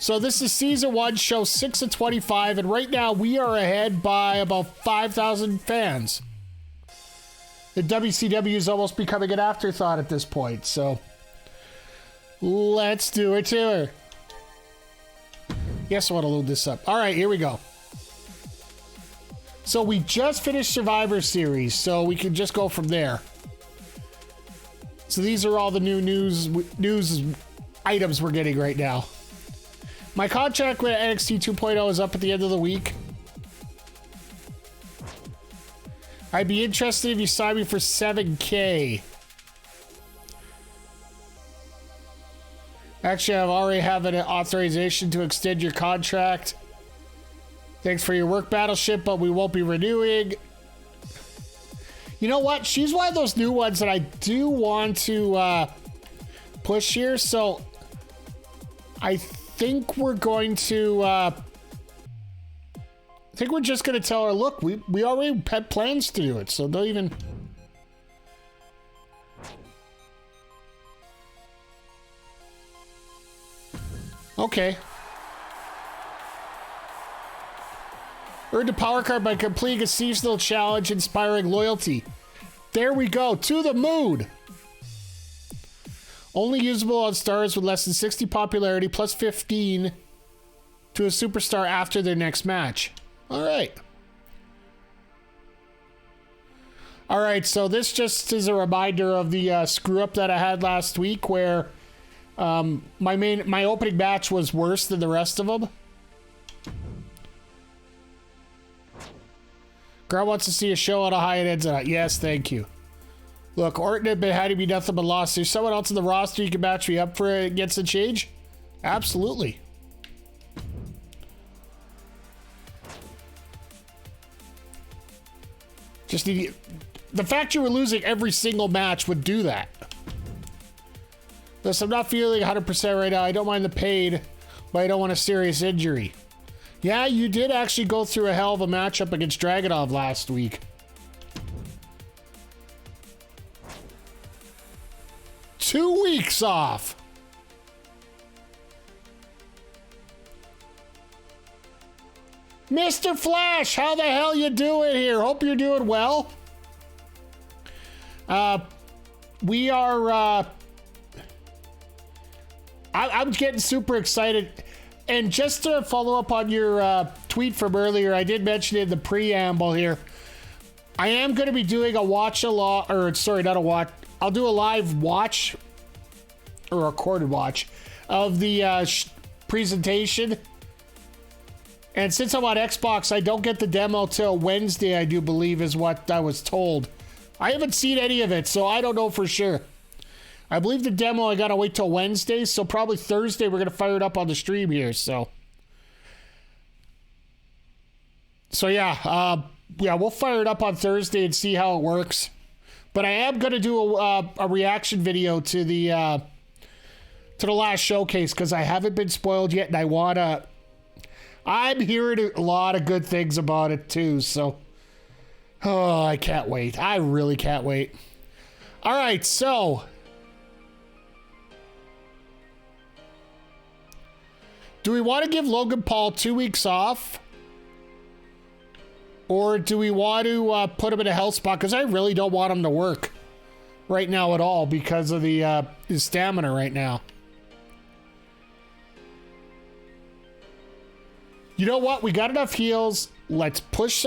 So this is season 1, show 6 of 25, and right now we are ahead by about 5,000 fans. The WCW is almost becoming an afterthought at this point, so let's do it to her. Yes, I want to load this up. All right, here we go. So we just finished Survivor Series, so we can just go from there. So these are all the new news items we're getting right now. My contract with NXT 2.0 is up at the end of the week. I'd be interested if you sign me for $7K. Actually, I've already have an authorization to extend your contract. Thanks for your work, Battleship, but we won't be renewing. You know what? She's one of those new ones that I do want to push here, so I think we're going to I think we're just going to tell her, look, we already had plans to do it, so don't even. Okay. Earned a power card by completing a seasonal challenge inspiring loyalty. There we go, to the moon. Only usable on stars with less than 60 popularity, plus 15 to a superstar after their next match. All right. All right, so this just is a reminder of the screw up that I had last week where my opening match was worse than the rest of them. Girl wants to see a show on a high and ends on it. Yes, thank you. Look, Orton had been had to be nothing but lost. There's someone else in the roster you can match me up for against the change? Absolutely. Just need the fact you were losing every single match would do that. Listen, I'm not feeling 100% right now. I don't mind the pain, but I don't want a serious injury. Yeah, you did actually go through a hell of a matchup against Dragunov last week. Two weeks off. Mr. Flash, how the hell you doing here? Hope you're doing well. We are, I'm getting super excited. And just to follow up on your tweet from earlier, I did mention in the preamble here, I am going to be doing a I'll do a live watch, or a recorded watch, of the presentation. And since I'm on Xbox, I don't get the demo till Wednesday, I do believe is what I was told. I haven't seen any of it, so I don't know for sure. I believe the demo, I gotta wait till Wednesday, so probably Thursday we're gonna fire it up on the stream here, so. So yeah, we'll fire it up on Thursday and see how it works. But I am gonna do a reaction video to the last showcase, because I haven't been spoiled yet, and I'm hearing a lot of good things about it too, so. Oh, I can't wait. I really can't wait. All right, so. Do we want to give Logan Paul 2 weeks off? Or do we want to put him in a health spot? Because I really don't want him to work right now at all because of the his stamina right now. You know what? We got enough heels. Let's push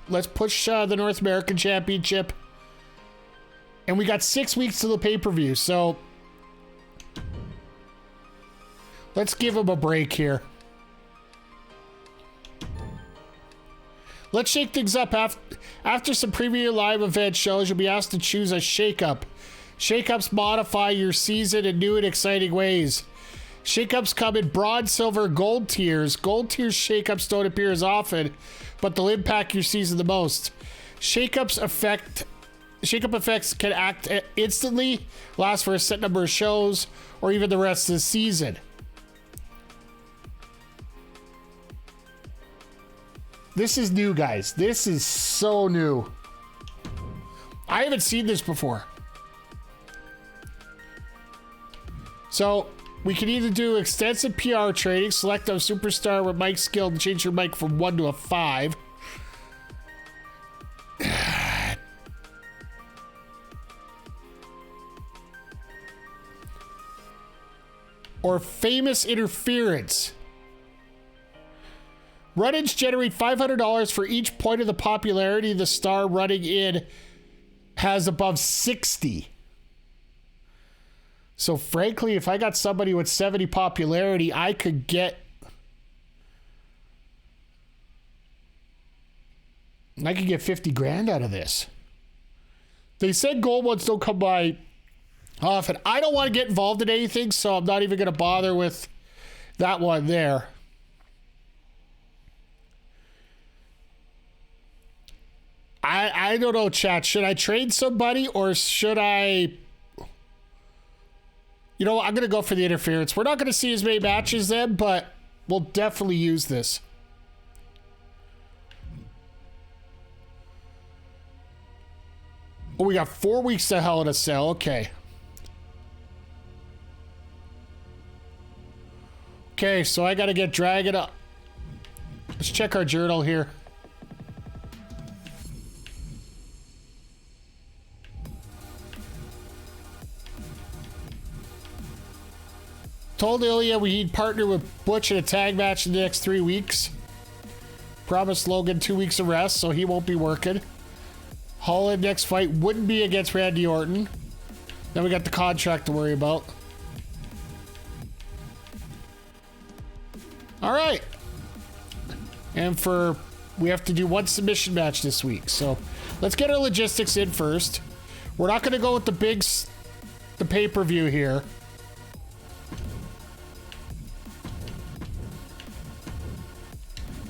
let's push the North American Championship. And we got 6 weeks to the pay-per-view, so let's give him a break here. Let's shake things up. After some preview live event shows, you'll be asked to choose a shakeup. Shakeups modify your season in new and exciting ways. Shakeups come in bronze, silver, gold tiers. Gold tier shakeups don't appear as often, but they'll impact your season the most. Shakeup effects can act instantly, last for a set number of shows, or even the rest of the season. This is new, guys. This is so new. I haven't seen this before. So, We can either do extensive PR training, select a superstar with mic skill and change your mic from 1 to a 5. Or famous interference. Run-ins generate $500 for each point of the popularity the star running in has above 60. So frankly, if I got somebody with 70 popularity, I could get... I could get 50 grand out of this. They said gold ones don't come by often. I don't want to get involved in anything, so I'm not even going to bother with that one there. I don't know, chat. Should I trade somebody or should I... You know what? I'm going to go for the interference. We're not going to see as many matches then, but we'll definitely use this. Oh, we got 4 weeks to Hell in a Cell. Okay. Okay, so I got to get Dragon up. Let's check our journal here. Told Ilya we'd partner with Butch in a tag match in the next 3 weeks. Promised Logan 2 weeks of rest, so he won't be working. Holland next fight wouldn't be against Randy Orton. Then we got the contract to worry about. All right. And we have to do 1 submission match this week. So let's get our logistics in first. We're not going to go with the pay-per-view here.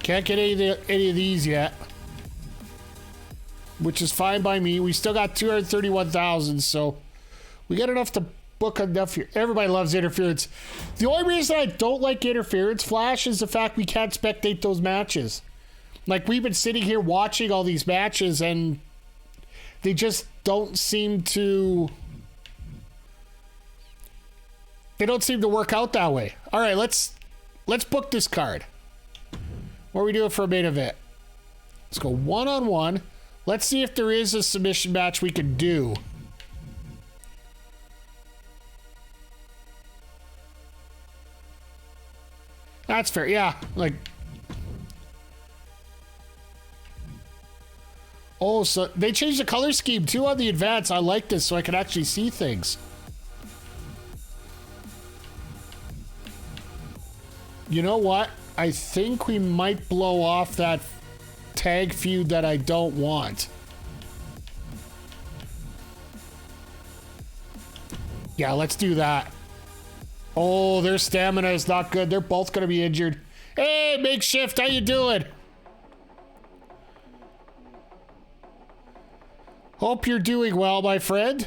Can't get any of these yet, which is fine by me. We still got 231,000, so we got enough to book enough here. Everybody loves interference. The only reason I don't like interference, Flash, is the fact we can't spectate those matches. Like, we've been sitting here watching all these matches, and they just don't seem to... They don't seem to work out that way. All right, let's book this card. What are we doing for a main event? Let's go 1-on-1. Let's see if there is a submission match we can do. That's fair. Yeah, like... Oh, so they changed the color scheme too on the advance. I like this so I can actually see things. You know what? I think we might blow off that tag feud that I don't want. Yeah, let's do that. Oh, their stamina is not good. They're both going to be injured. Hey, Makeshift, how you doing? Hope you're doing well, my friend.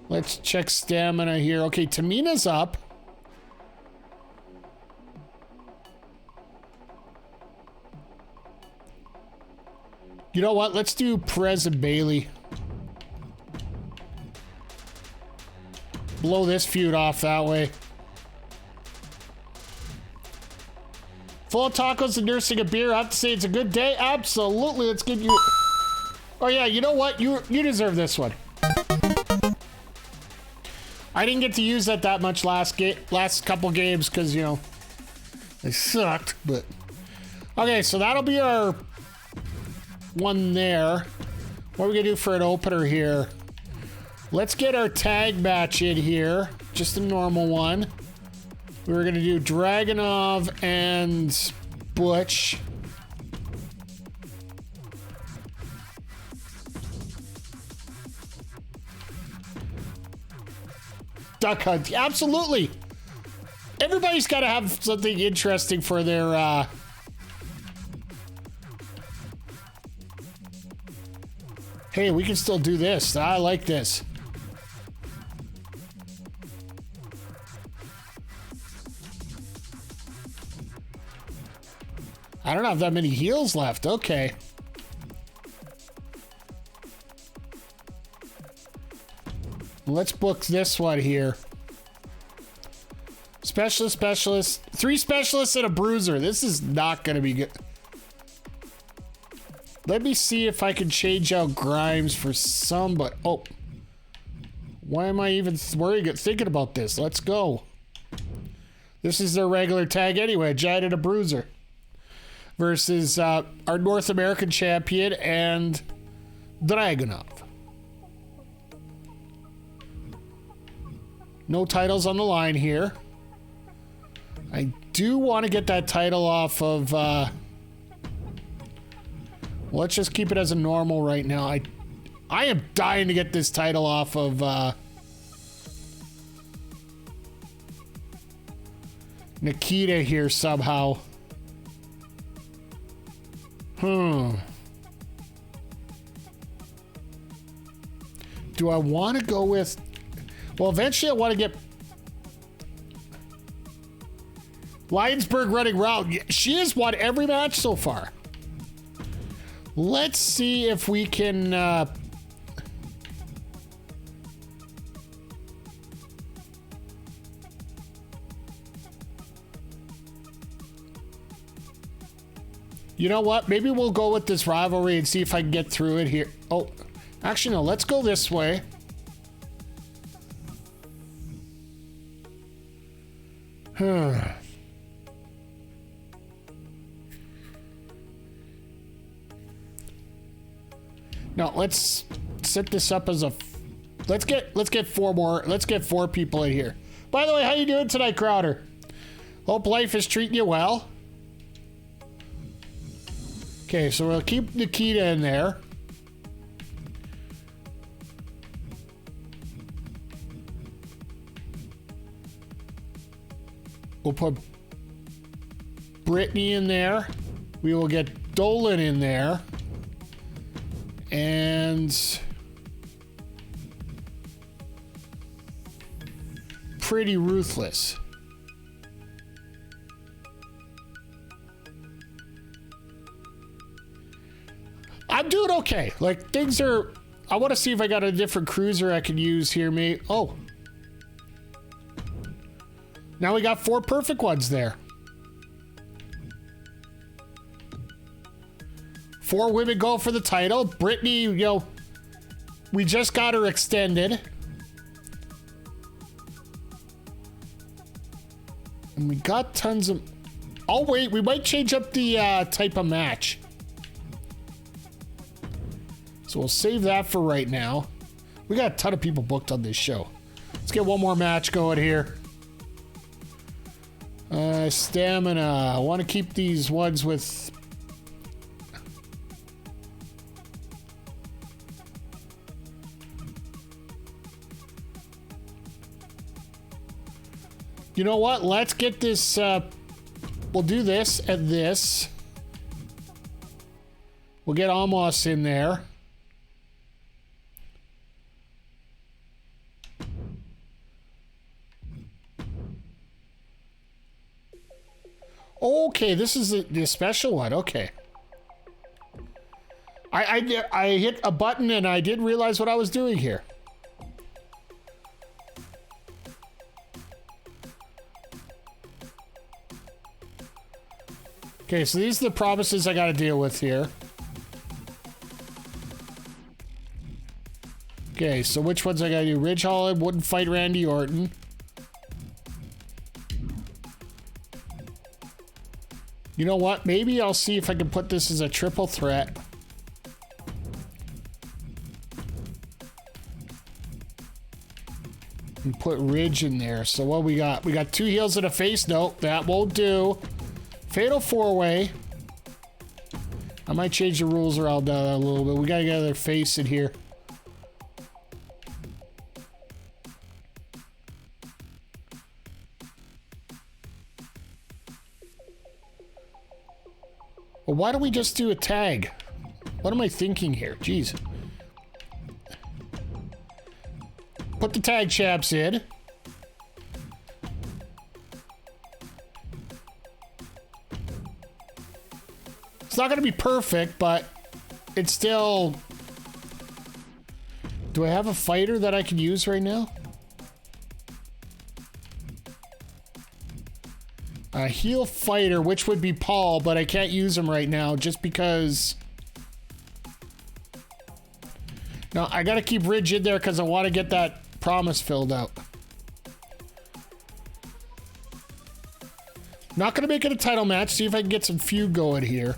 Let's check stamina here. Okay, Tamina's up. You know what? Let's do Perez and Bailey. Blow this feud off that way. Full of tacos and nursing a beer. I have to say it's a good day. Absolutely. Let's get you... Oh yeah, you know what? You deserve this one. I didn't get to use that much last couple games because, you know, they sucked, but... Okay, so that'll be our... one there. What are we gonna do for an opener here? Let's get our tag match in here. Just a normal one. We were gonna do Dragunov and Butch. Duck Hunt. Absolutely. Everybody's gotta have something interesting for their Hey, we can still do this. I like this. I don't have that many heals left. Okay. Let's book this one here. Specialist. 3 specialists and a bruiser. This is not going to be good. Let me see if I can change out Grimes for somebody. Oh. Why am I even thinking about this? Let's go. This is their regular tag anyway. Giant and a bruiser. Versus our North American champion and Dragunov. No titles on the line here. I do want to get that title off of... let's just keep it as a normal right now. I am dying to get this title off of Nikita here somehow. Do I want to go with... Well, eventually I want to get... Lionsberg running route. She has won every match so far. Let's see if we can... You know what? Maybe we'll go with this rivalry and see if I can get through it here. Oh, actually, no. Let's go this way. No, let's set this up as a... Let's get 4 more. Let's get 4 people in here. By the way, how you doing tonight, Crowder? Hope life is treating you well. Okay, so we'll keep Nikita in there. We'll put Brittany in there. We will get Dolan in there. And Pretty Ruthless. I'm doing okay. Like, things are... I want to see if I got a different cruiser I could use here, mate. Oh. Now we got 4 perfect ones there. 4 women go for the title. Brittany, you know, we just got her extended. And we got tons of... Oh, wait. We might change up the type of match. So we'll save that for right now. We got a ton of people booked on this show. Let's get one more match going here. Stamina. I want to keep these ones with... You know what? Let's get this... we'll do this and this. We'll get Amos in there. Okay, this is the special one. Okay. I hit a button and I didn't realize what I was doing here. Okay, so these are the promises I got to deal with here. Okay, so which ones I got to do? Ridge Holland wouldn't fight Randy Orton. You know what? Maybe I'll see if I can put this as a triple threat. And put Ridge in there. So what we got? We got 2 heels and a face. Nope, that won't do. Fatal 4-way. I might change the rules around a little bit. We gotta get another face in here. Well, why don't we just do a tag? What am I thinking here? Jeez. Put the tag chaps in. It's not going to be perfect, but it's still... Do I have a fighter that I can use right now? A heel fighter, which would be Paul, but I can't use him right now just because... No, I gotta keep Ridge in there because I want to get that promise filled out. Not gonna make it a title match. See if I can get some feud going here.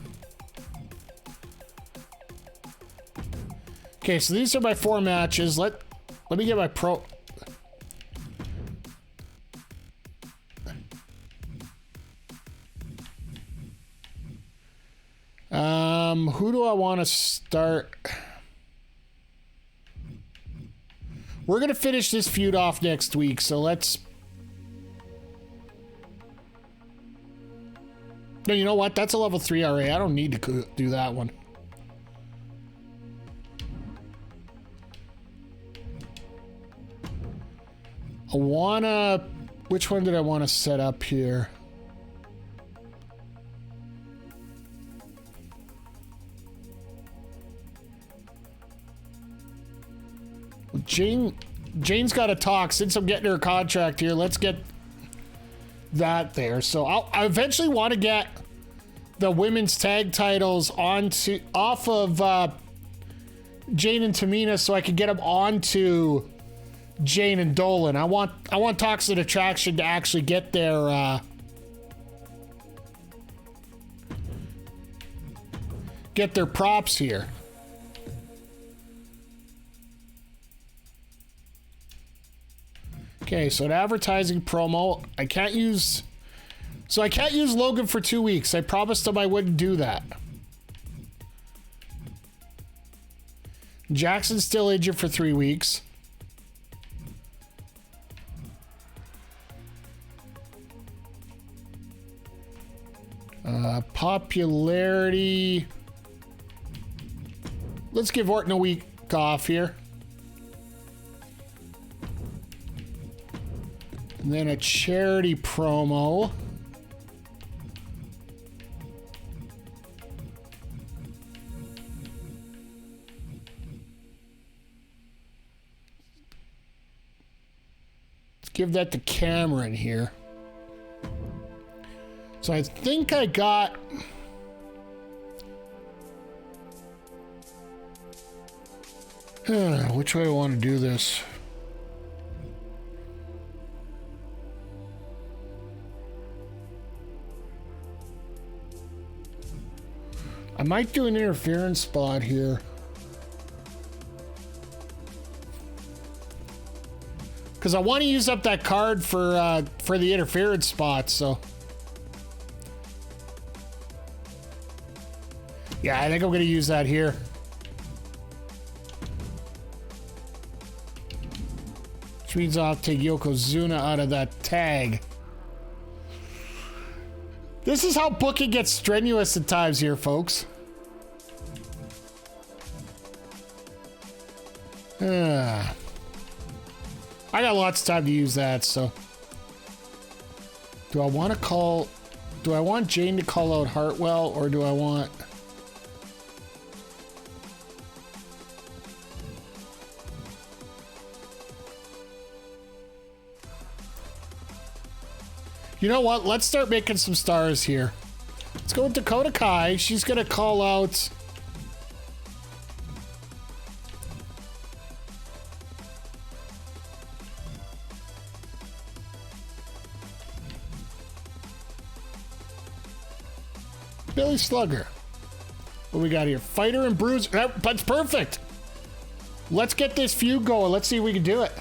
Okay, so these are my 4 matches. Let me get my pro... Who do I want to start? We're gonna finish this feud off next week, so let's... No, you know what? That's a level 3 RA. I don't need to do that one. I wanna... Which one did I want to set up here? Jane's got to talk. Since I'm getting her contract here, let's get that there. So I eventually want to get the women's tag titles off of Jane and Tamina, so I can get them onto Jane and Dolan. I want Toxic Attraction to actually get their props here. Okay, so an advertising promo. I can't use Logan for 2 weeks. I promised him I wouldn't do that. Jackson's still injured for 3 weeks. Popularity. Let's give Orton a week off here. And then a charity promo. Let's give that to Cameron here. So I think I got... Which way do I want to do this? I might do an interference spot here. Because I want to use up that card for the interference spot, so... Yeah, I think I'm going to use that here. Which means I'll take Yokozuna out of that tag. This is how booking gets strenuous at times here, folks. I got lots of time to use that, so... Do I want Jane to call out Hartwell, or do I want... You know what? Let's start making some stars here. Let's go with Dakota Kai. She's going to call out... Billy Slugger. What we got here? Fighter and Bruiser. That's perfect. Let's get this feud going. Let's see if we can do it.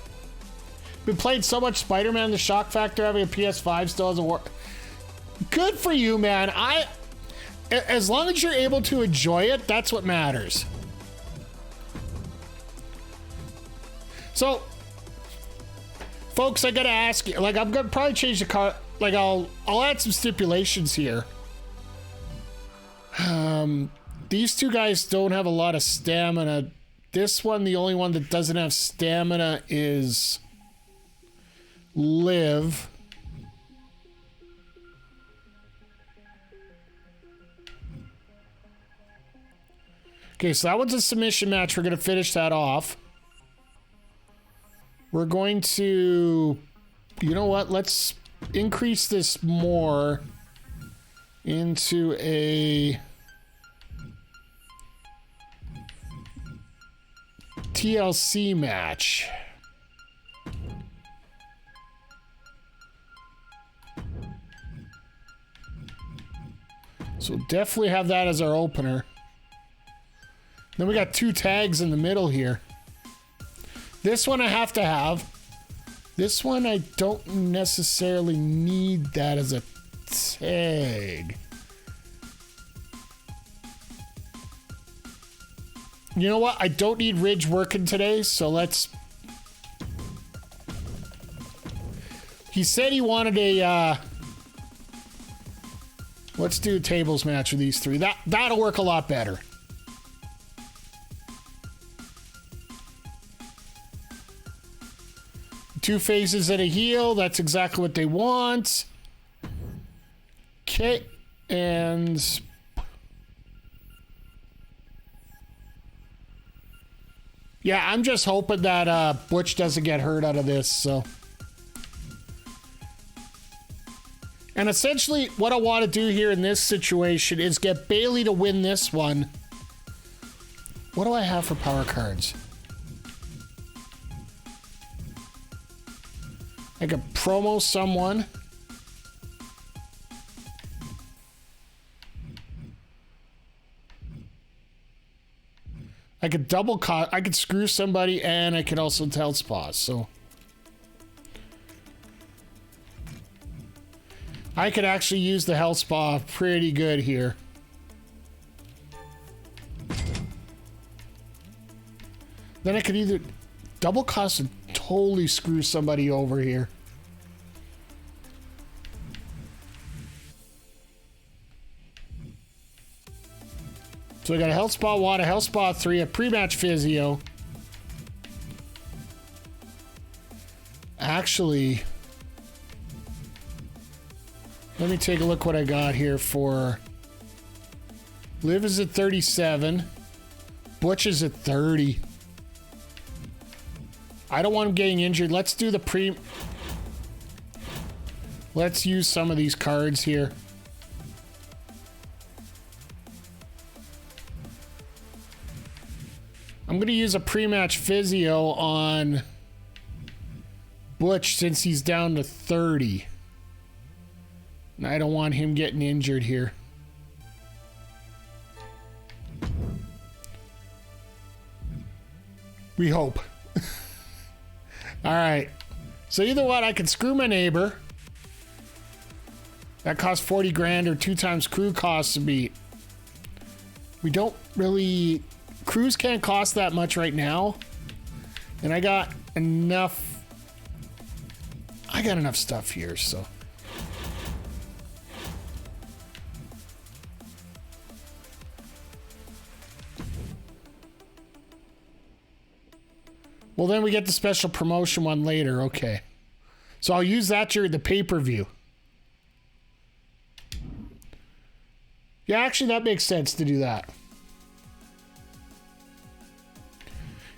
Been playing so much Spider-Man, the shock factor having a PS5 still doesn't work. Good for you, man. As long as you're able to enjoy it, that's what matters. So, folks, I gotta ask you, like, I'm gonna probably change the car, like, I'll add some stipulations here. These two guys don't have a lot of stamina. This one, the only one that doesn't have stamina is Liv. Okay, so that one's a submission match. We're going to finish that off. We're going to... You know what? Let's increase this more. into a TLC match. So definitely have that as our opener. Then we got 2 tags in the middle here. This one I have to have. This one I don't necessarily need that as a tag. You know what? I don't need Ridge working today, so let's... He said he wanted a, let's do a tables match with these 3. That'll work a lot better. Two faces and a heel. That's exactly what they want. Okay. And... yeah, I'm just hoping that Butch doesn't get hurt out of this, so... and essentially, what I want to do here in this situation is get Bailey to win this one. What do I have for power cards? I could promo someone. I could I could screw somebody, and I could also tell spa, so... I could actually use the health spa pretty good here. Then I could either double cost and totally screw somebody over here. So I got a health spa 1, a health spa 3, a pre-match physio. Actually, let me take a look what I got here for... Liv is at 37. Butch is at 30. I don't want him getting injured. Let's do the pre... let's use some of these cards here. I'm going to use a pre-match physio on Butch since he's down to 30. And I don't want him getting injured here. We hope. All right. So either one, I can screw my neighbor. That costs 40 grand or 2 times crew costs to beat. We don't really... crews can't cost that much right now. And I got enough... I got enough stuff here, so... well, then we get the special promotion one later. Okay. So I'll use that during the pay-per-view. Yeah, actually, that makes sense to do that.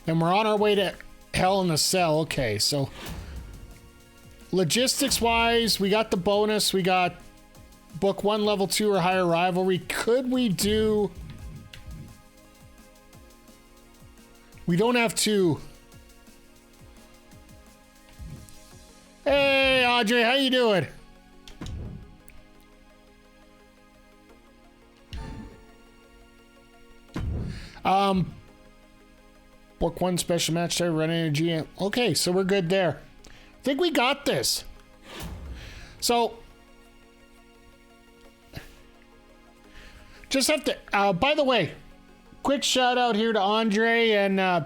And we're on our way to Hell in a Cell. Okay, so... logistics-wise, we got the bonus. We got book 1, level 2, or higher rivalry. Could we do... we don't have 2... hey, Audrey, how you doing? Book 1 special match there, run energy. Okay, so we're good there. I think we got this. So, just have to, by the way, quick shout out here to Andre, and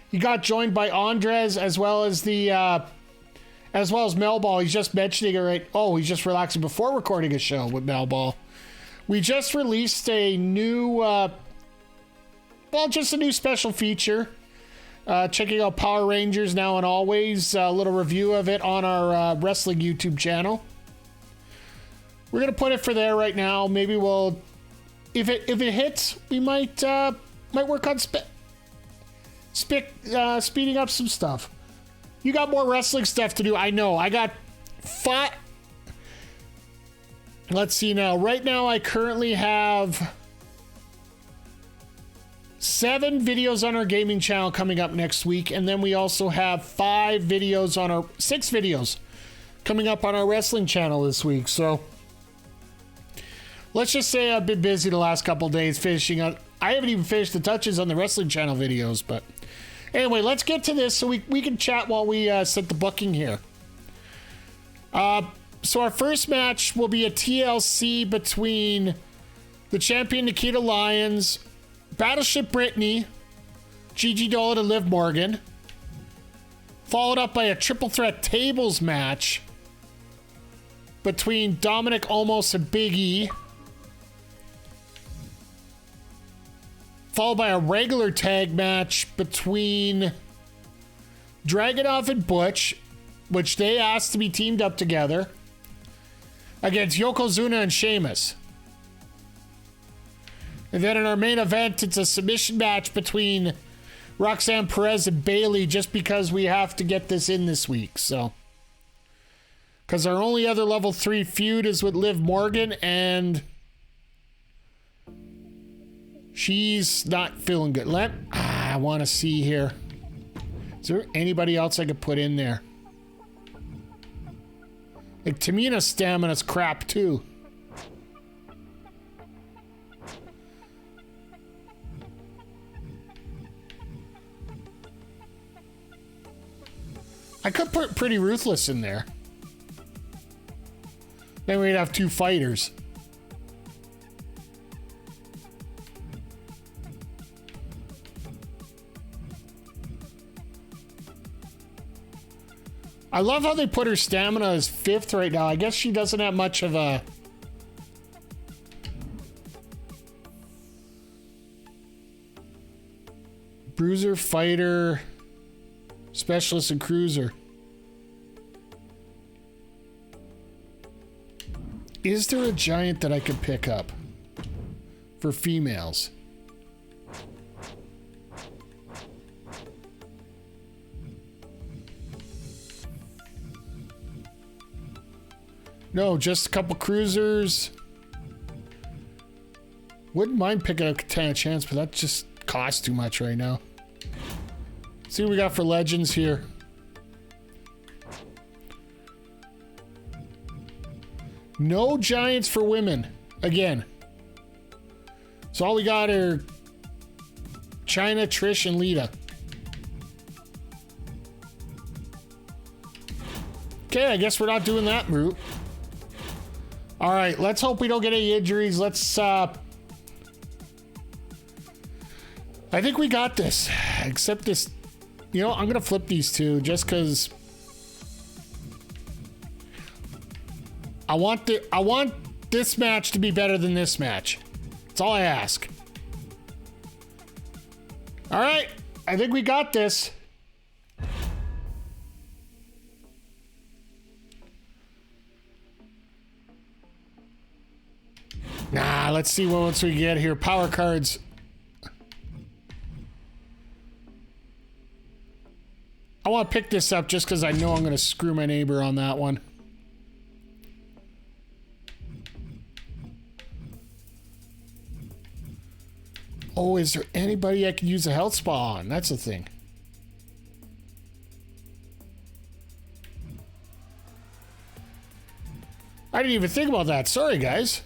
he got joined by Andres as well as the, as well as Melball. He's just mentioning it right. Oh, he's just relaxing before recording a show with Melball. We just released a new, well, just a new special feature. Checking out Power Rangers Now and Always. A little review of it on our wrestling YouTube channel. We're gonna put it for there right now. Maybe we'll, if it hits, we might work on speeding up some stuff. You got more wrestling stuff to do. I know. I got Let's see now. Right now, I currently have 7 videos on our gaming channel coming up next week. And then we also have 6 videos coming up on our wrestling channel this week. So let's just say I've been busy the last couple days finishing up. I haven't even finished the touches on the wrestling channel videos, but anyway, let's get to this so we can chat while we set the booking here. So our first match will be a TLC between the champion Nikita Lyons, Battleship Brittany, Gigi Dolan, and Liv Morgan, followed up by a triple threat tables match between Dominic Omos and Big E, followed by a regular tag match between Dragunov and Butch, which they asked to be teamed up together, against Yokozuna and Sheamus. And then in our main event, it's a submission match between Roxanne Perez and Bayley, just because we have to get this in this week. So, because our only other level 3 feud is with Liv Morgan, and she's not feeling good. I want to see here. Is there anybody else I could put in there? Like, Tamina's stamina's crap too. I could put Pretty Ruthless in there. Then we'd have 2 fighters. I love how they put her stamina as 5th right now. I guess she doesn't have much of a... Bruiser, fighter, specialist, and cruiser. Is there a giant that I could pick up for females? No, just a couple cruisers. Wouldn't mind picking up Katana Chance, but that just costs too much right now. See what we got for legends here. No giants for women. Again. So all we got are Chyna, Trish, and Lita. Okay, I guess we're not doing that route. All right, let's hope we don't get any injuries. Let's, I think we got this. Except this, you know, I'm going to flip these 2 just because I want this match to be better than this match. That's all I ask. All right, I think we got this. Nah, let's see what else we get here. Power cards. I want to pick this up just because I know I'm going to screw my neighbor on that one. Oh, is there anybody I could use a health spa on? That's the thing. I didn't even think about that. Sorry, guys.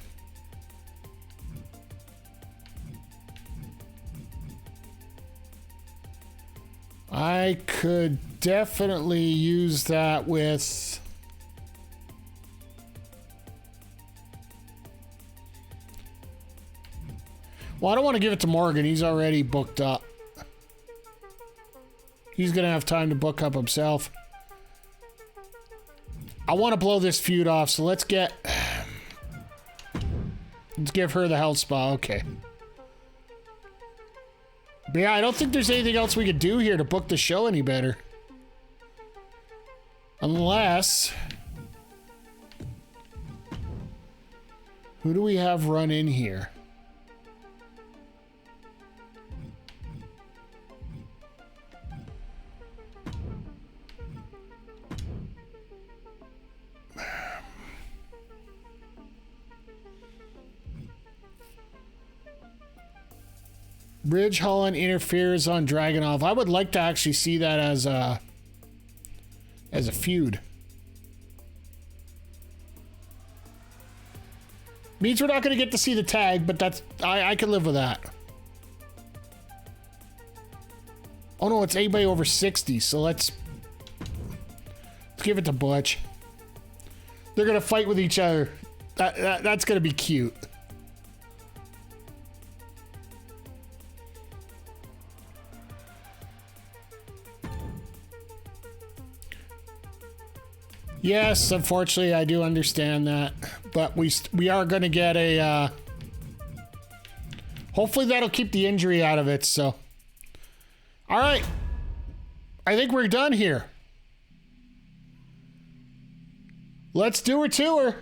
I could definitely use that with... Well, I don't want to give it to Morgan. He's already booked up. He's going to have time to book up himself. I want to blow this feud off, so let's get... Let's give her the health spa. Okay. But yeah, I don't think there's anything else we could do here to book the show any better. Unless... Who do we have run in here? Ridge Holland interferes on Dragunov. I would like to actually see that as a feud. Means we're not going to get to see the tag, but that's I can live with that. Oh no, it's anybody over 60, so let's give it to Butch. They're going to fight with each other. That's going to be cute. Yes, unfortunately, I do understand that, but we are going to get a. Hopefully, that'll keep the injury out of it. So, all right, I think we're done here. Let's do a tour.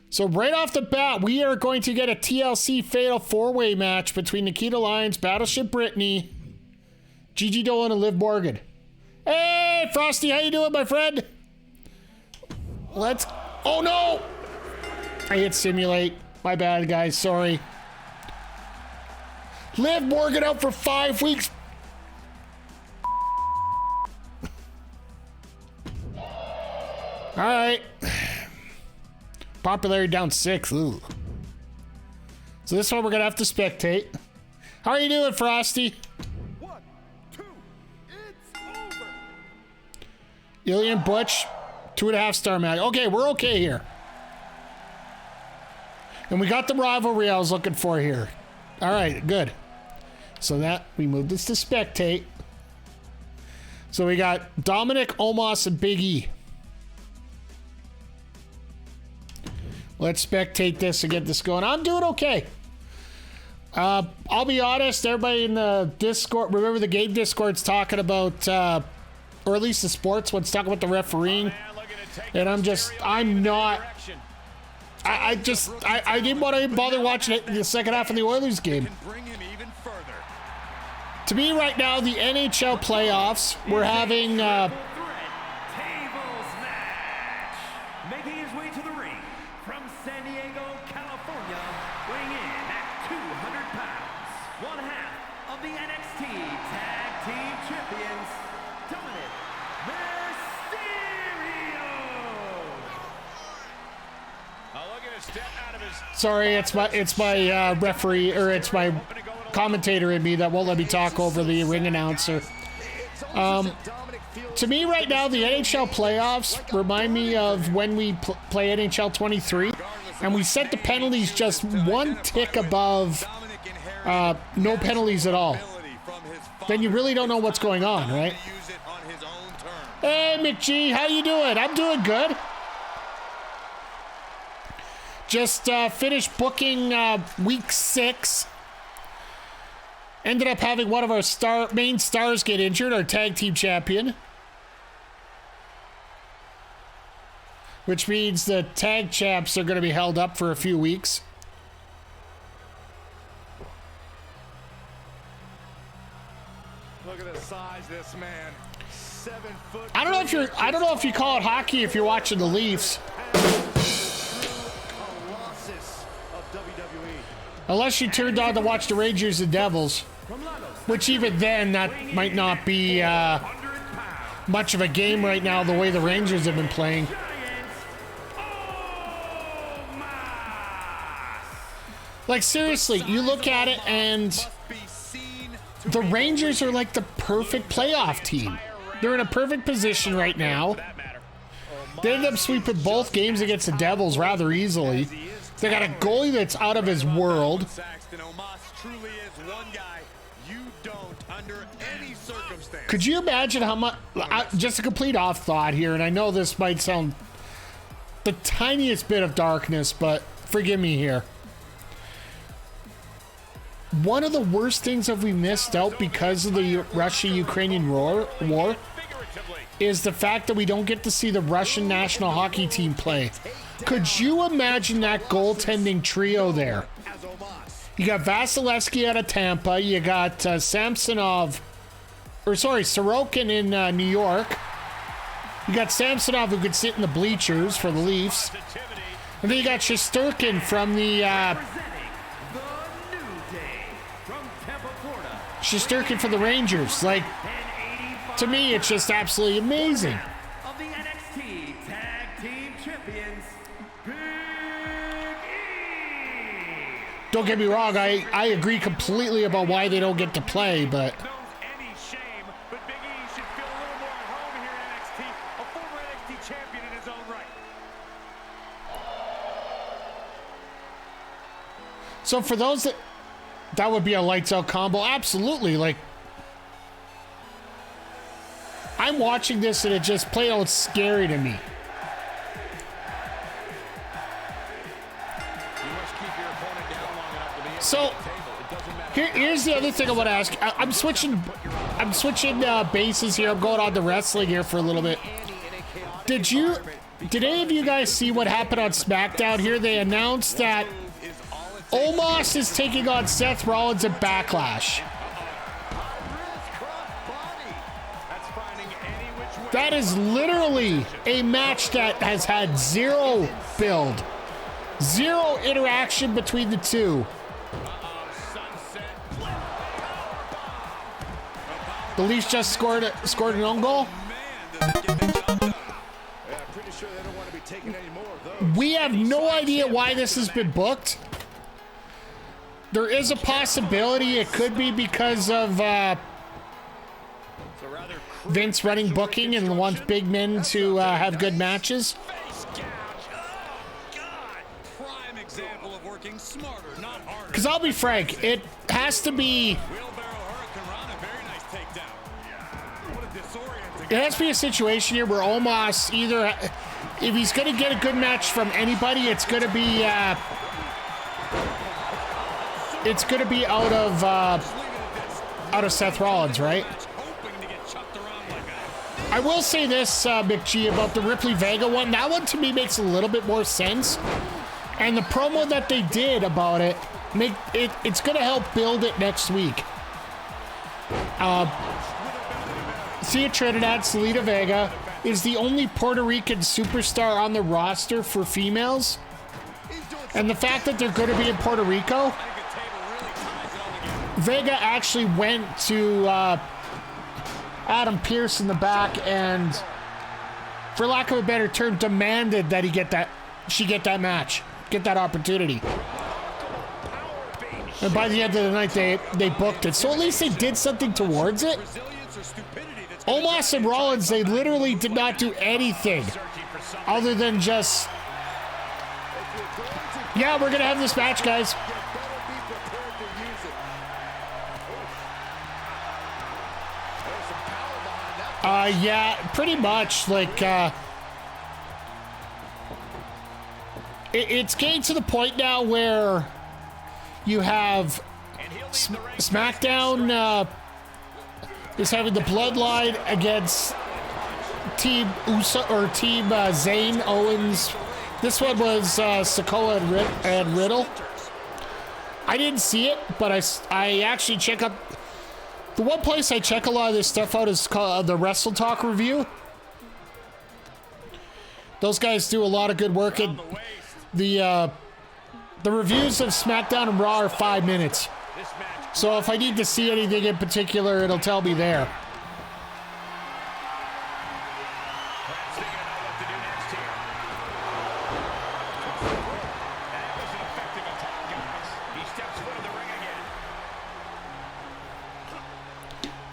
So right off the bat, we are going to get a TLC Fatal 4-Way match between Nikita Lyons, Battleship Brittany, Gigi Dolan, and Liv Morgan. Hey, Frosty, how you doing, my friend? Let's... Oh, no! I hit simulate. My bad, guys. Sorry. Liv Morgan out for 5 weeks. All right. Popularity down 6. Ooh. So this one we're going to have to spectate. How are you doing, Frosty? 1, 2, it's over. Ilya Butch, 2.5-star match. Okay, we're okay here. And we got the rivalry I was looking for here. All right, good. So that, we moved this to spectate. So we got Dominic, Omos, and Big E. Let's spectate this and get this going. I'm doing okay. I'll be honest, everybody in the Discord, remember the game Discord's talking about, or at least the sports one's talking about the refereeing. And I didn't want to bother watching it in the second half of the Oilers game. To me right now, the NHL playoffs, we're having... Making his way to the ring from San Diego, California, weighing in at 200 pounds, one half of the NXT Tag Team Champions, Dominic Mysterio. Sorry, it's my referee, or it's my commentator in me that won't let me talk over the ring announcer. To me right now, the NHL playoffs remind me of when we play NHL 23, and we set the penalties just one tick above no penalties at all. Then you really don't know what's going on, right? Hey, McG, how you doing? I'm doing good. Just finished booking week 6. Ended up having one of our main stars get injured, our tag team champion. Which means the tag champs are going to be held up for a few weeks. Look at the size of this man. 7 foot. I don't know if you call it hockey if you're watching the Leafs. Unless you turned on to watch the Rangers and Devils. Which even then, that might not be much of a game right now, the way the Rangers have been playing. Like, seriously, you look at it and the Rangers are like the perfect playoff team. They're in a perfect position right now. They ended up sweeping both games against the Devils rather easily. They got a goalie that's out of his world. Could you imagine how much, just a complete off thought here, and I know this might sound the tiniest bit of darkness, but forgive me here. One of the worst things that we missed out because of the Russia-Ukrainian war is the fact that we don't get to see the Russian national hockey team play. Could you imagine that goaltending trio there? You got Vasilevsky out of Tampa. You got Sorokin in New York. You got Samsonov who could sit in the bleachers for the Leafs. And then you got Shesterkin from the Representing the New Day from Tampa, Florida. Shesterkin for the Rangers. Like, to me, it's just absolutely amazing. Of the NXT Tag Team Champions, Big E. Don't get me wrong, I agree completely about why they don't get to play, but Knows any shame, but Big E should feel a little more at home here in NXT, a former NXT champion in his own right. so for those that would be a lights out combo, absolutely. Like, I'm watching this and it just plain out scary to me. You must keep your opponent down long enough to be able So to get the table. It doesn't matter. here's the other thing I want to ask. I'm switching bases here. I'm going on to wrestling here for a little bit. Did any of you guys see what happened on SmackDown here? They announced that Omos is taking on Seth Rollins at Backlash. That's finding any which way. That is literally a match that has had zero build, zero interaction between the two. The Leafs just scored an own goal. We have no idea why this has been booked. There is a possibility it could be because of Vince running booking and wants big men to have good matches. Prime example of working smarter, not harder. Because I'll be frank, it has to be. Wheelbarrow Hurricane Rana, very nice takedown. What a disorienting. It has to be a situation here where Omos either, if he's going to get a good match from anybody, it's going to be out of Seth Rollins, right? Hoping to get chucked around like that. I will say this, McGee, about the Ripley Vega one. That one to me makes a little bit more sense, and the promo that they did about it it's going to help build it next week. Cia Trinidad, Salida Vega is the only Puerto Rican superstar on the roster for females, and the fact that they're going to be in Puerto Rico. Vega actually went to Adam Pearce in the back and, for lack of a better term, demanded that she get that match, get that opportunity. And by the end of the night, they booked it. So at least they did something towards it. Omos and Rollins, they literally did not do anything other than just, yeah, we're going to have this match, guys. Yeah, pretty much. Like, it's getting to the point now where you have SmackDown is having the Bloodline against Team Uso or Team Zayn Owens. This one was Sikoa and Riddle. I didn't see it, but I actually check up. The one place I check a lot of this stuff out is called the Wrestle Talk Review. Those guys do a lot of good work, and the reviews of SmackDown and Raw are 5 minutes. So if I need to see anything in particular, it'll tell me there.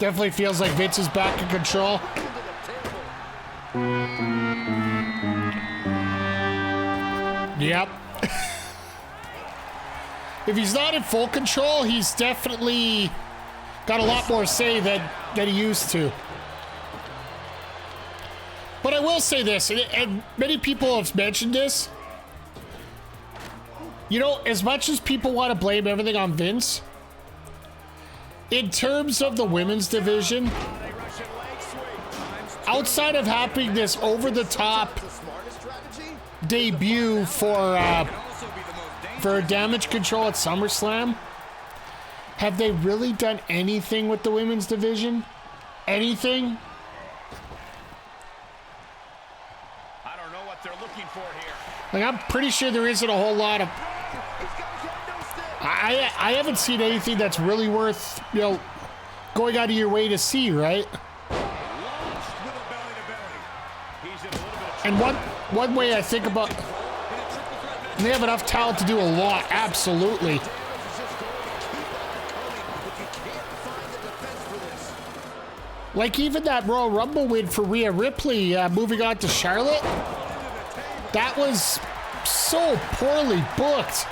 Definitely feels like Vince is back in control. Yep. If he's not in full control, he's definitely got a lot more say than he used to. But I will say this, and many people have mentioned this. You know, as much as people want to blame everything on Vince, in terms of the women's division, outside of having this over-the-top debut for Damage Control at SummerSlam, have they really done anything with the women's division? Anything? I don't know what they're looking for here. Like, I'm pretty sure there isn't a whole lot of... I haven't seen anything that's really worth, you know, going out of your way to see, right? And one way I think about... They have enough talent to do a lot, absolutely. Like even that Royal Rumble win for Rhea Ripley, moving on to Charlotte, that was so poorly booked.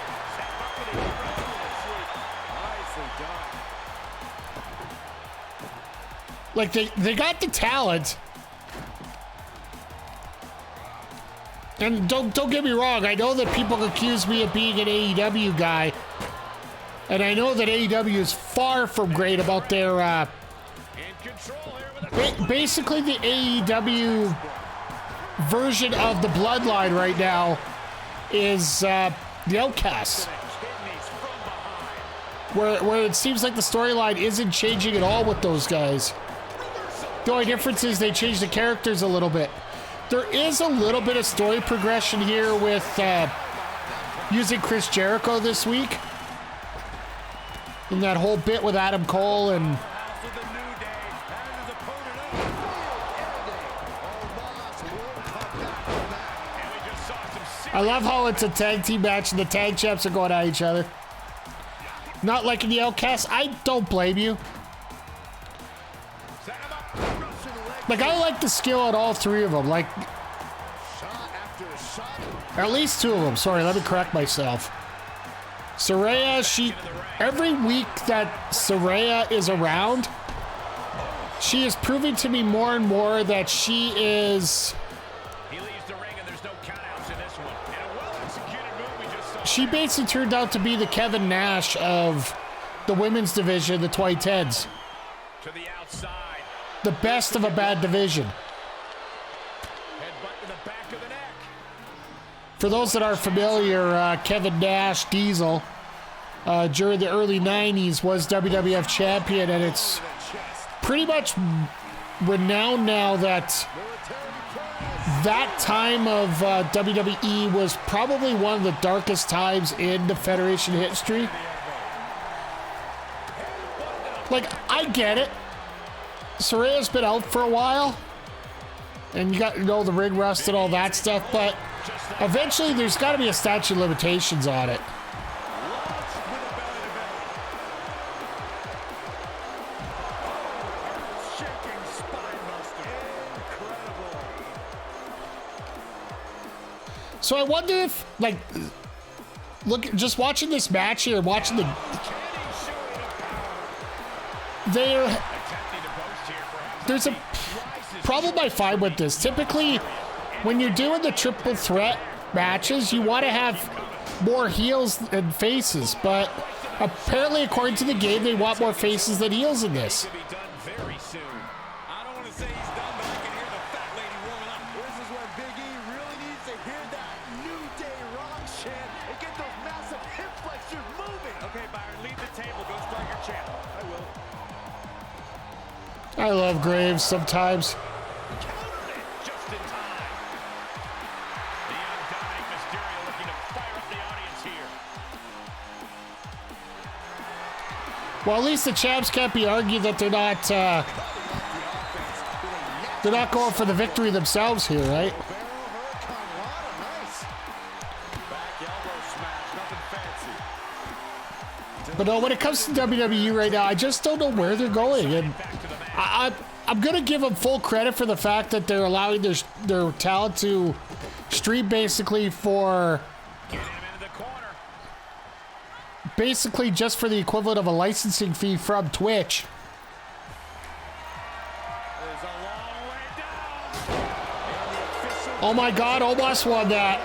Like they got the talent. And don't get me wrong, I know that people accuse me of being an AEW guy. And I know that AEW is far from great about their basically the AEW version of the Bloodline right now is the Outcasts. Where it seems like the storyline isn't changing at all with those guys. The only difference is they changed the characters a little bit. There is a little bit of story progression here with using Chris Jericho this week. In that whole bit with Adam Cole and... I love how it's a tag team match and the tag champs are going at each other. Not like in the Outcasts. I don't blame you. Like, I like the skill on all three of them. Like, at least two of them. Sorry, let me correct myself. Saraya, every week that Saraya is around, she is proving to me more and more that she is... She basically turned out to be the Kevin Nash of the women's division, the 2010s. To the outside. The best of a bad division. Headbutt to the back of the neck. For those that are familiar, Kevin Nash, Diesel, during the early 90s was WWF champion, and it's pretty much renowned now that that time of WWE was probably one of the darkest times in the Federation history. Like, I get it. Saraya's been out for a while, and you got, you know, the ring rust and all that stuff, but eventually there's got to be a statute of limitations on it. So I wonder if, like, look, just watching this match here, watching the... There's a problem I find with this. Typically, when you're doing the triple threat matches, you want to have more heels than faces, but apparently, according to the game, they want more faces than heels in this. I love Graves sometimes. Just in time. The undying Mysterio looking to fire up the audience here. Well, at least the champs can't be argued that they're not going for the victory themselves here, right? But no, when it comes to WWE right now, I just don't know where they're going, and I'm going to give them full credit for the fact that they're allowing their talent to stream basically for... Basically just for the equivalent of a licensing fee from Twitch. Oh my God, almost won that.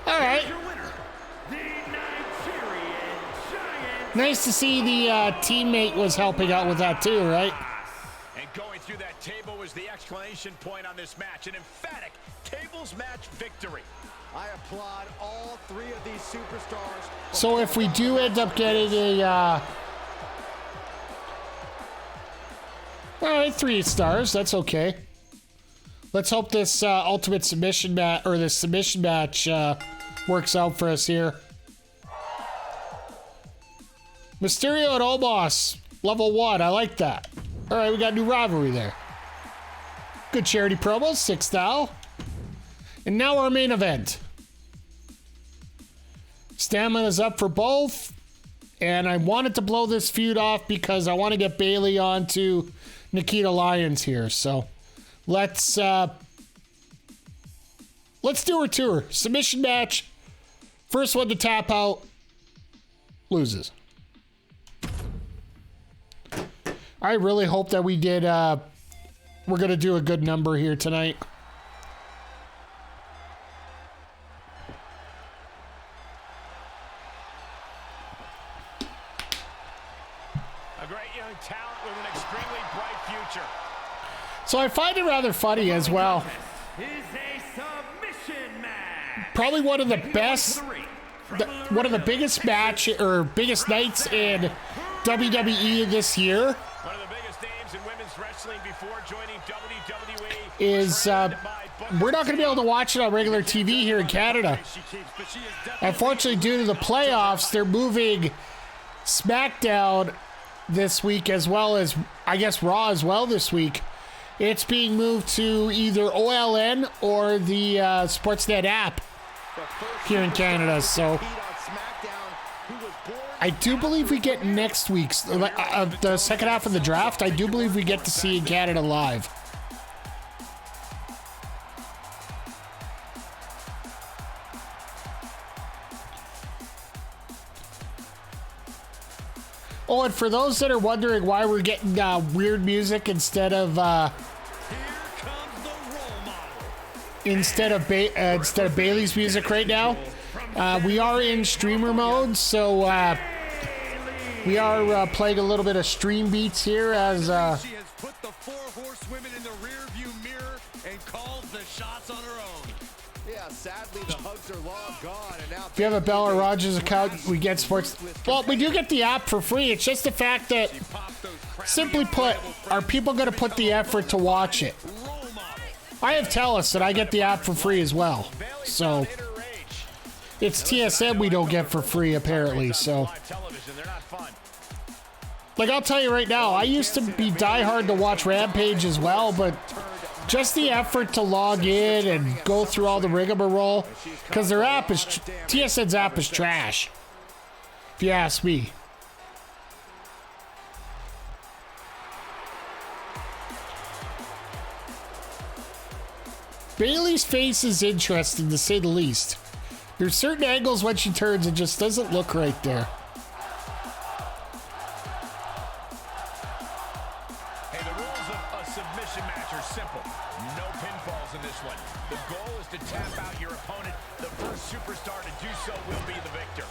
All right. Nice to see the teammate was helping out with that too, right? And going through that table was the exclamation point on this match. An emphatic tables match victory. I applaud all three of these superstars. So if we do end up getting a... all right, 3 stars. That's okay. Let's hope this ultimate submission match, or this submission match, works out for us here. Mysterio and Omos, level 1. I like that. All right, we got a new rivalry there. Good charity promos, 6 now. And now our main event. Stamina's up for both. And I wanted to blow this feud off because I want to get Bayley onto Nikita Lyons here. So let's do her tour. Submission match. First one to tap out loses. I really hope that we did, we're going to do a good number here tonight. A great young talent with an extremely bright future. So I find it rather funny as well. Is a submission match. Probably one of the best, one of the biggest match or biggest nights in WWE this year. One of the biggest names in women's wrestling before joining WWE Is we're not going to be able to watch it on regular TV here in Canada. Unfortunately, due to the playoffs, they're moving SmackDown this week, as well as, I guess, Raw as well this week. It's being moved to either OLN or the Sportsnet app here in Canada. So I do believe we get next week's, the second half of the draft, I do believe we get to see in Canada live. Oh, and for those that are wondering why we're getting weird music instead of Bayley's music right now, we are in streamer mode, so we are playing a little bit of stream beats here as She has put the 4 horsewomen in the rearview mirror and calls the shots on her own. Yeah, sadly the hugs are long gone, and now if you have a Bella Rogers account, we get sports. Well, we do get the app for free. It's just the fact that, simply put, are people going to put the effort to watch it? I have Telus, and I get the app for free as well. So it's TSM we don't get for free, apparently. So, like, I'll tell you right now, I used to be diehard to watch Rampage as well, but just the effort to log in and go through all the rigmarole, because their app is, TSN's app is trash, if you ask me. Bayley's face is interesting, to say the least. There's certain angles when she turns, it just doesn't look right there. Hey, the rules of a submission match are simple. No pinfalls in this one. The goal is to tap out your opponent. The first superstar to do so will be the victor.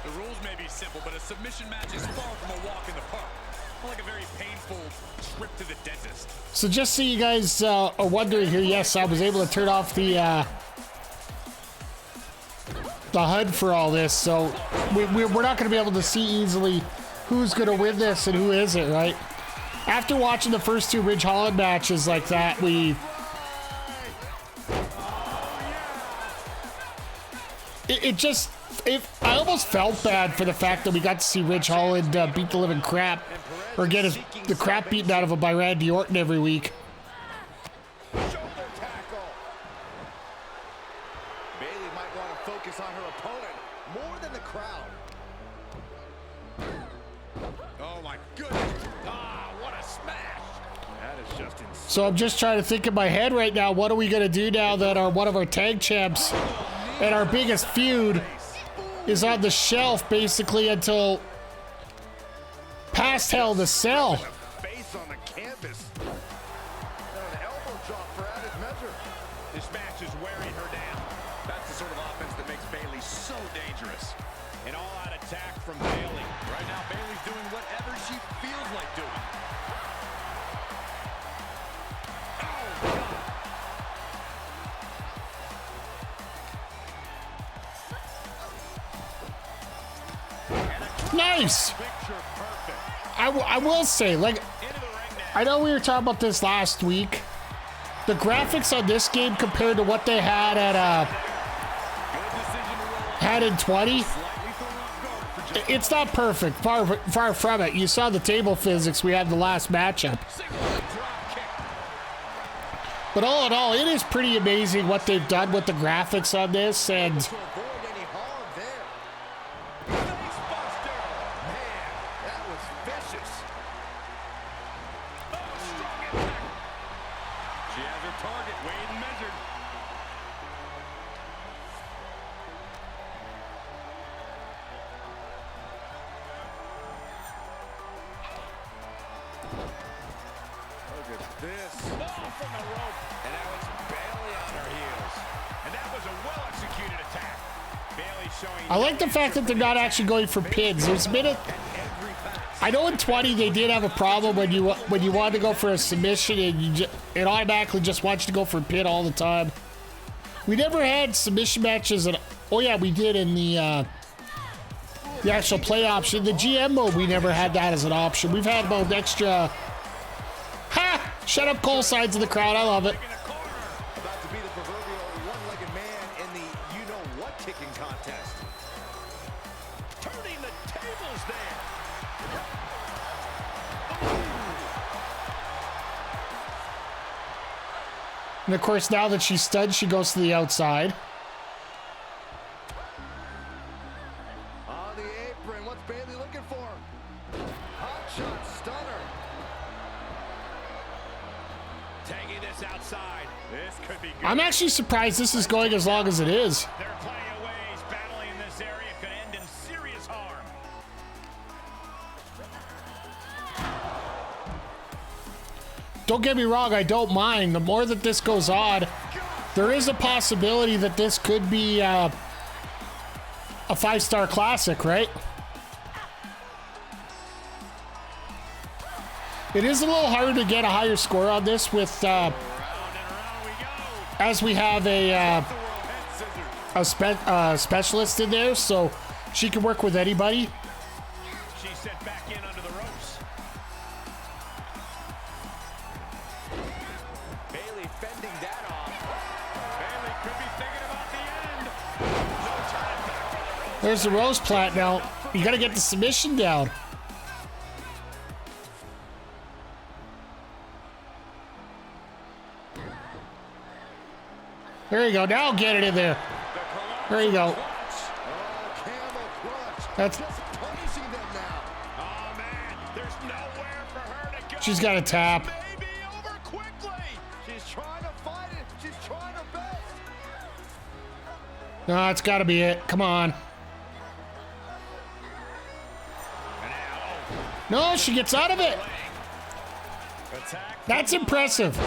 The rules may be simple, but a submission match is far from a walk in the park. Like a very painful trip to the dentist. So just so you guys are wondering here, yes, I was able to turn off the HUD for all this, so we're not going to be able to see easily who's going to win this and who isn't, right? After watching the first 2 Ridge Holland matches like that, I almost felt bad for the fact that we got to see Ridge Holland beat the living crap, or get the crap beaten out of him by Randy Orton every week. Shoulder tackle. Bayley might want to focus on her opponent more than the crowd. Oh my goodness. Ah, what a smash. That is just insane. So I'm just trying to think in my head right now, what are we going to do now that one of our tag champs and our biggest feud is on the shelf basically until past Hell in a Cell. Face on the canvas. And an elbow drop for added measure. This match is wearing her down. That's the sort of offense that makes Bayley so dangerous. An all-out attack from Bayley. Right now, Bayley's doing whatever she feels like doing. Nice. I will say, like, I know we were talking about this last week, The graphics on this game compared to what they had at had in 20, it's not perfect. Far from it. You saw the table physics we had in the last matchup. But all in all, it is pretty amazing what they've done with the graphics on this, and I like the fact that they're not actually going for pins. There's been a, I know in 20 they did have a problem when you wanted to go for a submission and it automatically just wants you to go for a pin all the time. We never had submission matches, and oh yeah, we did in the actual play option. The GM mode, we never had that as an option. We've had both extra. Ha! Shut up, Cole sides of the crowd. I love it. About to be the proverbial one-legged man in the you-know-what kicking contest. Turning the tables there. And of course, now that she's stunned, she goes to the outside. On the apron, what's Bayley looking for? Hot shot stunner. Taking this outside. This could be good. I'm actually surprised this is going as long as it is. There are plenty of ways battling in this area could end in serious harm. Don't get me wrong, I don't mind. The more that this goes on, there is a possibility that this could be a 5-star classic, right? It is a little harder to get a higher score on this with as we have a specialist in there, so she can work with anybody. She's set back in under the ropes. Bayley fending that off. Bayley could be thinking about the end. No turning back from the ropes. There's the rose plant now. You gotta get the submission down. There you go. Now get it in there. There you go. That's. Punishing them now. Oh man, there's nowhere for her to go. She's got a tap. Maybe over quickly. She's trying to fight it. She's trying her best. No, it's got to be it. Come on. No, she gets out of it. That's impressive.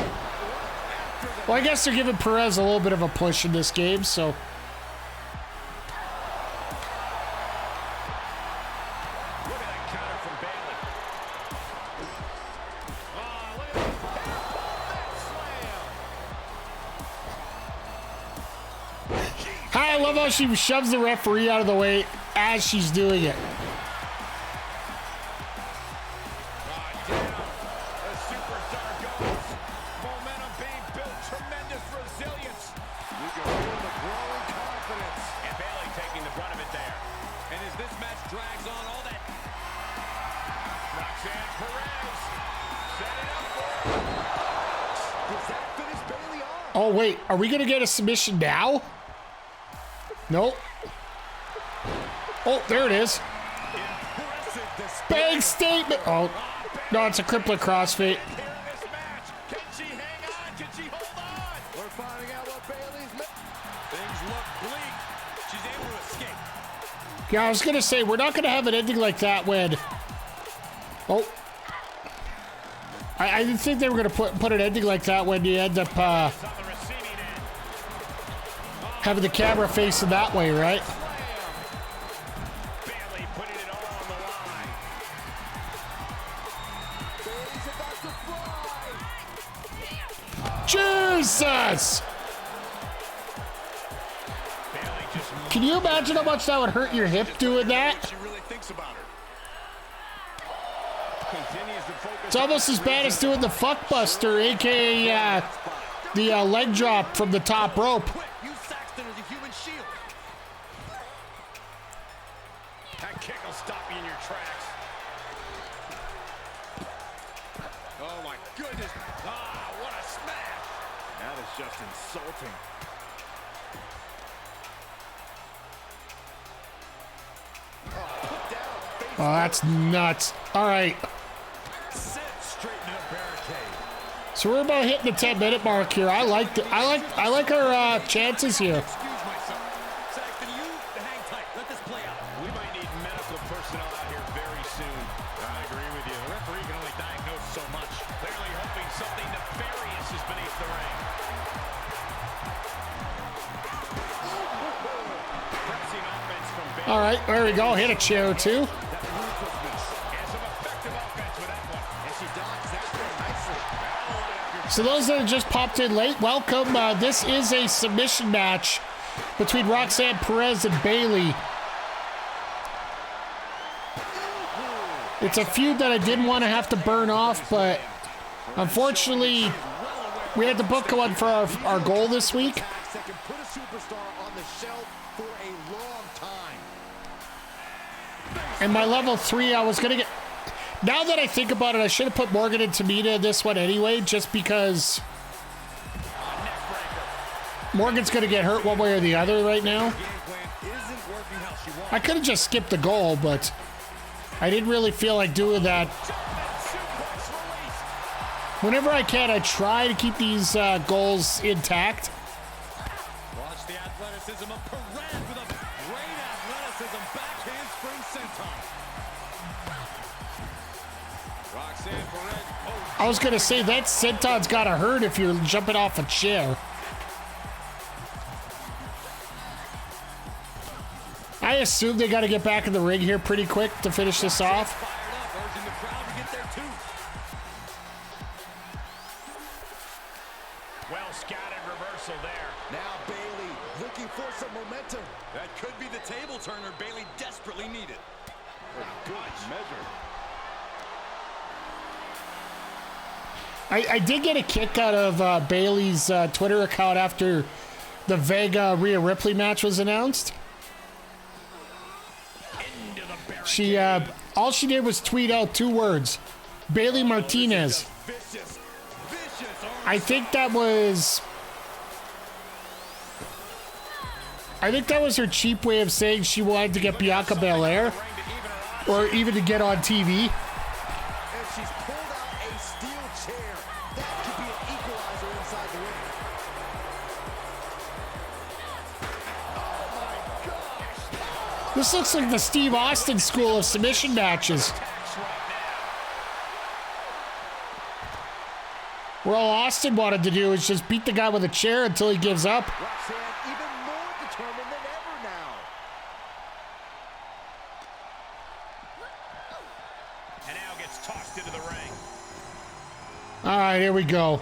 Well, I guess they're giving Perez a little bit of a push in this game, so. Look at that counter from Bayley. Oh, look at that slam. Hi, I love how she shoves the referee out of the way as she's doing it. Oh, wait. Are we going to get a submission now? Nope. Oh, there it is. Big statement. Oh, no, it's a crippler crossfade. Can she hang on? Can she hold on? We're finding out what Bayley's things look bleak. She's able to escape. Yeah, I was going to say, we're not going to have an ending like that when... Oh. I didn't think they were going to put an ending like that when you end up having the camera facing that way, right? Bayley putting it all on the line. Bayley's about to fly. Jesus! Bayley just Can you imagine how much that would hurt your hip doing that? She really thinks about her. continues to focus. It's almost as bad as doing the fuckbuster, aka the leg drop from the top rope. Quick, use Saxton as a human shield. That kick will stop you in your tracks. Oh my goodness. Ah, what a smash. That is just insulting. Oh, that's nuts. All right. Sit straight into the barricade. So we're about hitting the 10-minute mark here. I like our chances here. Excuse myself. Saxton, you hang tight. Let this play out. We might need medical personnel out here very soon. I agree with you. The referee can only diagnose so much. Clearly hoping something nefarious is beneath the ring. Pressing offense from Bayley. All right, there we go. Hit a chair or two. That ruthlessness. And some effective offense with that one. And she dodged that one nicely. So those that have just popped in late, welcome. This is a submission match between Roxanne Perez and Bayley. It's a feud that I didn't want to have to burn off, but unfortunately, we had to book one for our goal this week. That can put a superstar on the shelf for a long time. And my level 3, I was going to get... Now that I think about it, I should have put Morgan and Tamina in this one anyway, just because Morgan's going to get hurt one way or the other right now. I could have just skipped the goal, but I didn't really feel like doing that. Whenever I can, I try to keep these goals intact. Watch the athleticism of Perez with a great athleticism backhand spring senton. Roxanne Perez. Oh, I was going to say, that senton's got to hurt if you're jumping off a chair. I assume they got to get back in the ring here pretty quick to finish this off. fired up, urging the crowd to get there too. Well scouted reversal there. Now Bayley looking for some momentum. That could be the table turner Bayley desperately needed. A good measure. I did get a kick out of Bayley's Twitter account after the Vega Rhea Ripley match was announced. She all she did was tweet out 2 words: Bayley Martinez. Vicious. I think that was her cheap way of saying she wanted to get Bianca Belair, or even to get on TV. And she's pulled out a steel chair. That could be an equalizer inside the ring. This looks like the Steve Austin school of submission matches, where all Austin wanted to do is just beat the guy with a chair until he gives up. Roxanne even more determined than ever now. And now gets tossed into the ring. All right, here we go.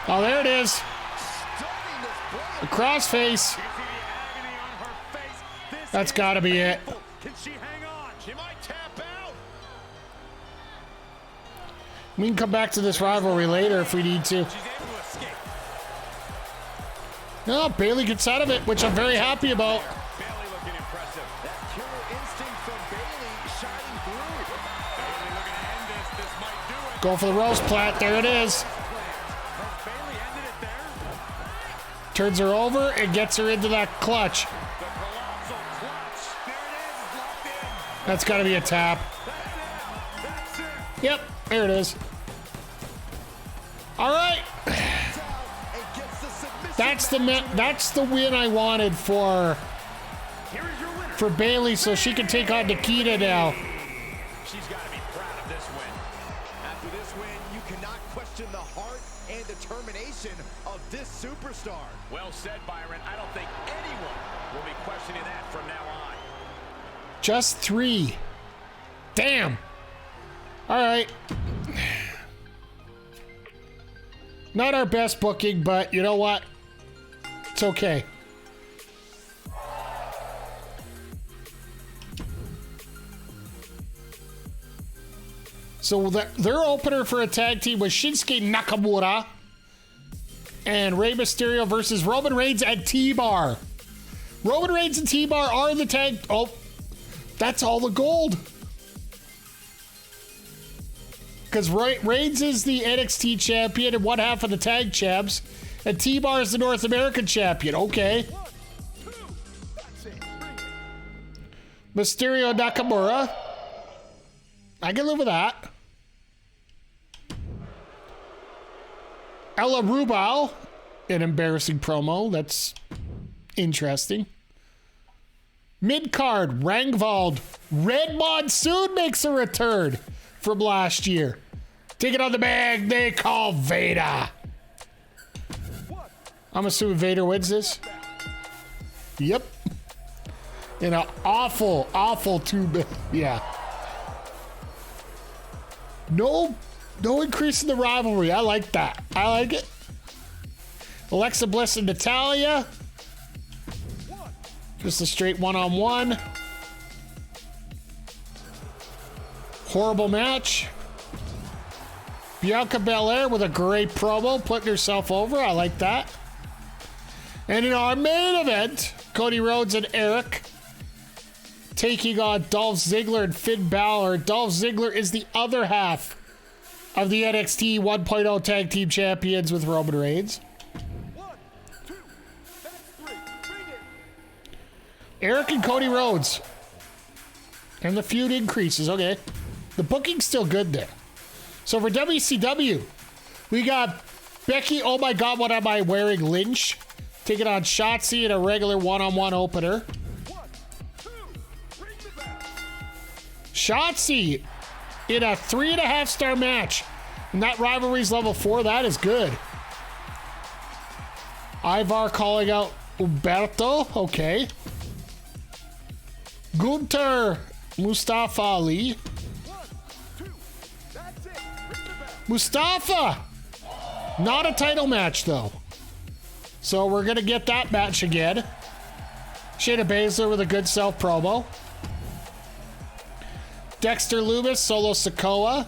Oh, there it is. Starting this blow. The crossface. You see the agony on her face. This That's is got to be it. painful. Can she hang on? She might tap out. We can come back to this rivalry later if we need to. She's able to escape. No, Bayley gets out of it, which I'm very happy about. Bayley looking impressive. That killer instinct from Bayley shining through. Bayley looking to end this. This might do it. Go for the rose plat. There it is. Has Bayley ended it there? Turns her over and gets her into that clutch. The colossal clutch. There it is. Locked in. That's got to be a tap. That's it. Yep, there it is. All right. And gets the submission. That's the win I wanted for Here is your winner. for Bayley, so she can take on Nikita now. She's got to be proud of this win. After this win, you cannot question the heart and determination of this superstar. Well said, Byron. I don't think anyone will be questioning that from now on. Just 3. Damn. All right. Not our best booking, but you know what? It's okay. So their opener for a tag team was Shinsuke Nakamura And Rey Mysterio versus Roman Reigns at T-Bar. Roman Reigns and T-Bar are the tag. Oh, that's all the gold. Because Reigns is the NXT champion and one half of the tag champs. And T-Bar is the North American champion. Okay. Mysterio Nakamura. I can live with that. Ella Rubal. An embarrassing promo. That's interesting. Mid-card, Rangvald. Red Monsoon makes a return from last year. Taking on the bag they call Vader. I'm assuming Vader wins this. Yep. In an awful, awful yeah. No increase in the rivalry. I like that. I like it. Alexa Bliss and Natalya. Just a straight one-on-one. Horrible match. Bianca Belair with a great promo, putting herself over. I like that. And in our main event, Cody Rhodes and Eric taking on Dolph Ziggler and Finn Balor. Dolph Ziggler is the other half of the NXT 1.0 Tag Team Champions with Roman Reigns. Eric and Cody Rhodes. And the feud increases. Okay. The booking's still good there. So for WCW, we got Becky, oh my God, what am I wearing, Lynch, taking on Shotzi in a regular one-on-one opener. Shotzi in a 3.5-star match. And that rivalry's level 4. That is good. Ivar calling out Umberto. Okay. Gunter Mustafa Ali. Mustafa! Not a title match, though. So we're going to get that match again. Shayna Baszler with a good self promo. Dexter Lumis, Solo Sikoa.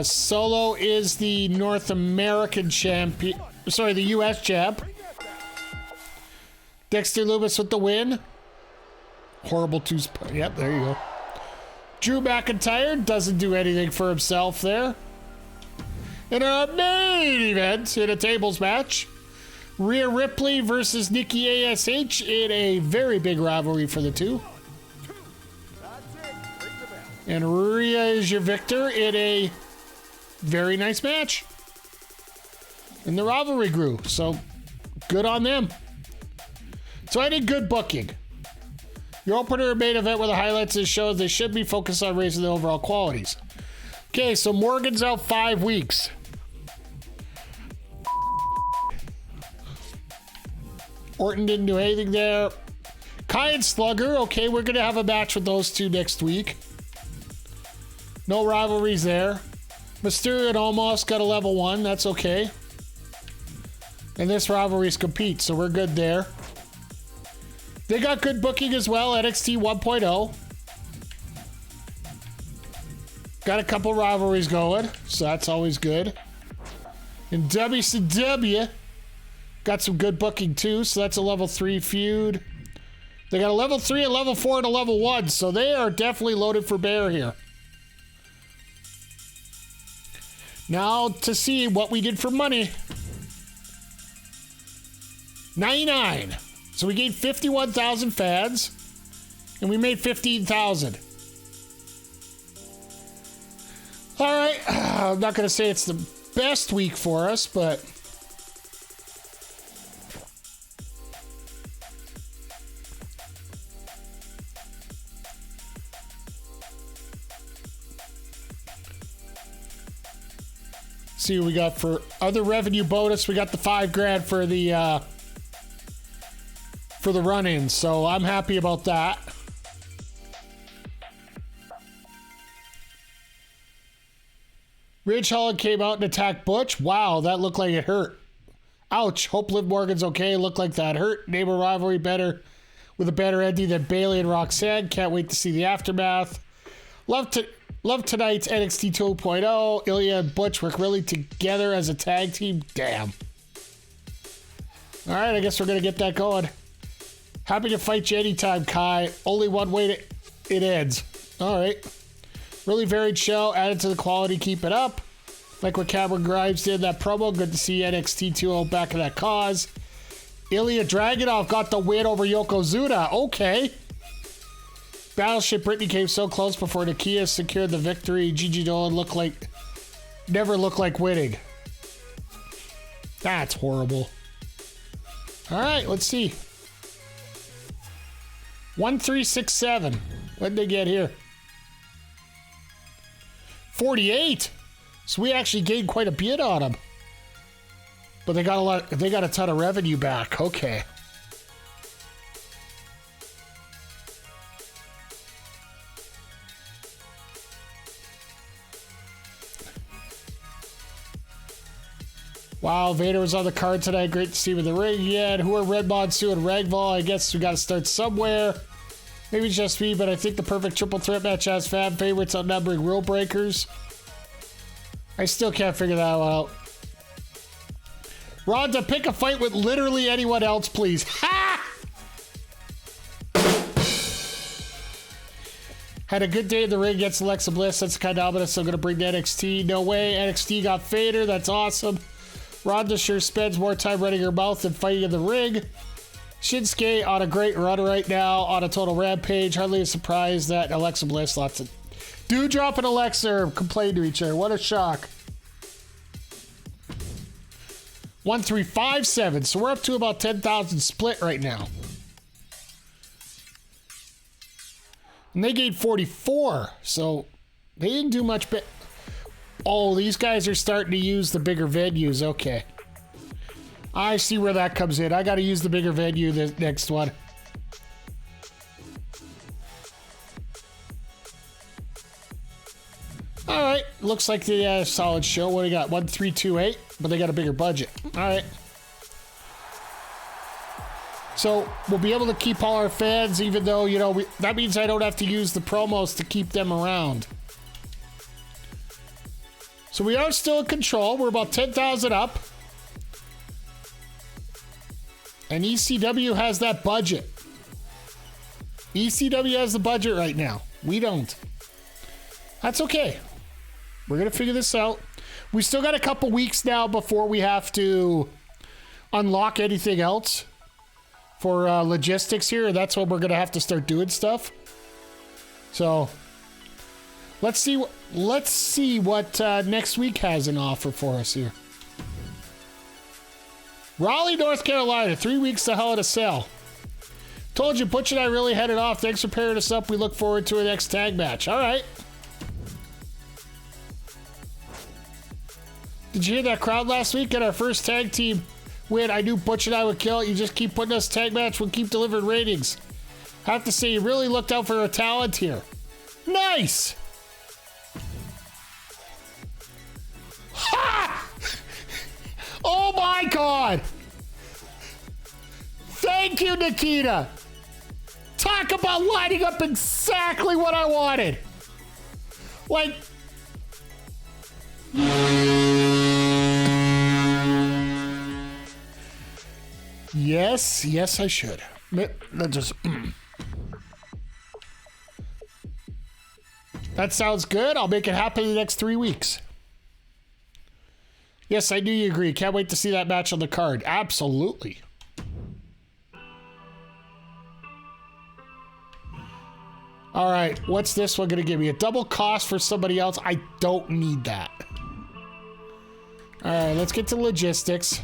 Solo is the North American champion. Sorry, the U.S. champ. Dexter Lumis with the win. Horrible two-spot. Yep, there you go. Drew McIntyre doesn't do anything for himself there. In our main event, in a tables match, Rhea Ripley versus Nikki ASH in a very big rivalry for the two. And Rhea is your victor in a very nice match. And the rivalry grew, so good on them. So I did good booking. Your opener and main event were the highlights of the show. They should be focused on raising the overall qualities. Okay, so Morgan's out 5 weeks. Orton didn't do anything there. Kai and Slugger, okay, we're going to have a match with those two next week. No rivalries there. Mysterio and Omos got a level 1. That's okay. And this rivalry's compete, so we're good there. They got good booking as well, NXT 1.0. Got a couple rivalries going, so that's always good. In WCW, got some good booking too, so that's a level 3 feud. They got a level 3, a level 4, and a level 1, so they are definitely loaded for bear here. Now to see what we did for money. 99. So we gained 51,000 fans, and we made 15,000. All right, I'm not going to say it's the best week for us, but see what we got for other revenue bonus. We got the $5,000 for the run-in, so I'm happy about that. Ridge Holland came out and attacked Butch. Wow, that looked like it hurt. Ouch. Hope Liv Morgan's okay. Looked like that hurt. Neighbor rivalry better with a better ending than Bayley and Roxanne. Can't wait to see the aftermath. Love tonight's NXT 2.0. Ilya and Butch work really together as a tag team. Damn. All right, I guess we're going to get that going. Happy to fight you anytime, Kai. Only one way to it ends. All right. Really varied show. Added to the quality. Keep it up. Like what Cameron Grimes did in that promo. Good to see NXT 2.0 back in that cause. Ilya Dragunov got the win over Yokozuna. Okay. Battleship Brittany came so close before Nakia secured the victory. Gigi Dolan never looked like winning. That's horrible. All right, let's see. 1367. What did they get here? 48. So we actually gained quite a bit on them. But they got a ton of revenue back. Okay. Wow, Vader was on the card tonight. Great to see him in the ring again. Who are Red Monsoon and Ragval? I guess we got to start somewhere. Maybe it's just me, but I think the perfect triple threat match has fan favorites outnumbering rule breakers. I still can't figure that one out. Ronda, pick a fight with literally anyone else, please. Ha! Had a good day in the ring against Alexa Bliss. That's kind of ominous. I'm going to bring the NXT. No way. NXT got Vader. That's awesome. Ronda sure spends more time running her mouth than fighting in the ring. Shinsuke on a great run right now on a total rampage. Hardly a surprise that Alexa Bliss lots of Dewdrop and Alexa complain to each other. What a shock. 1357. So we're up to about 10,000 split right now. And they gained 44. So they didn't do much. Oh, these guys are starting to use the bigger venues. Okay. I see where that comes in. I got to use the bigger venue the next one. All right. Looks like they had a solid show. What do you got? 1328, but they got a bigger budget. All right. So we'll be able to keep all our fans, even though, you know, that means I don't have to use the promos to keep them around. So we are still in control. We're about 10,000 up. And ECW has that budget. ECW has the budget right now. We don't. That's okay. We're going to figure this out. We still got a couple weeks now before we have to unlock anything else for logistics here. That's when we're going to have to start doing stuff. So let's see what next week has an offer for us here. Raleigh, North Carolina, 3 weeks to Hell in a Cell. Told you, Butch and I really headed off. Thanks for pairing us up. We look forward to our next tag match. All right. Did you hear that crowd last week at our first tag team win? I knew Butch and I would kill it. You just keep putting us tag match. We'll keep delivering ratings. Have to say, you really looked out for our talent here. Nice. Ha! Oh my God! Thank you, Nikita! Talk about lining up exactly what I wanted! Like... Yes, I should. That just... That sounds good. I'll make it happen in the next 3 weeks. Yes, I do agree. Can't wait to see that match on the card. Absolutely. All right, what's this one going to give me? A double cost for somebody else? I don't need that. All right, let's get to logistics.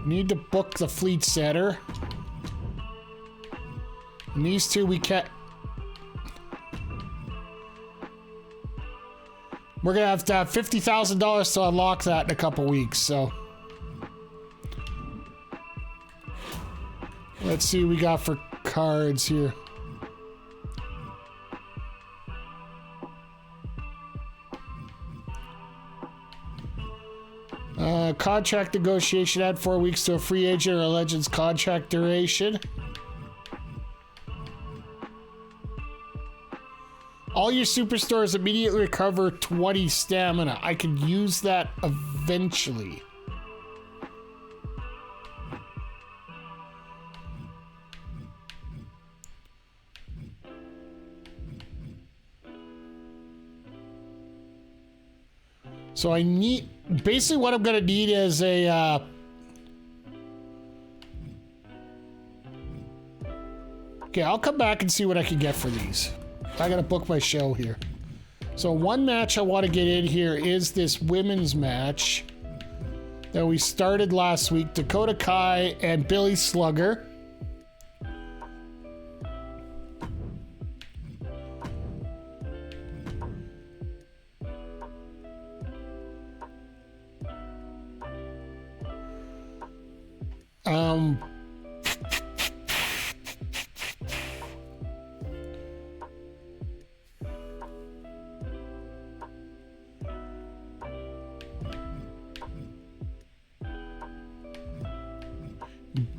Need to book the Fleet Center. And these two we can't... We're going to have $50,000 to unlock that in a couple weeks, so. Let's see what we got for cards here. Contract negotiation, add 4 weeks to a free agent or a Legends contract duration. All your superstars immediately recover 20 stamina. I could use that eventually. So I need, basically what I'm gonna need is a, okay, I'll come back and see what I can get for these. I gotta book my show here. So one match I want to get in here is this women's match that we started last week. Dakota Kai and Billy Slugger.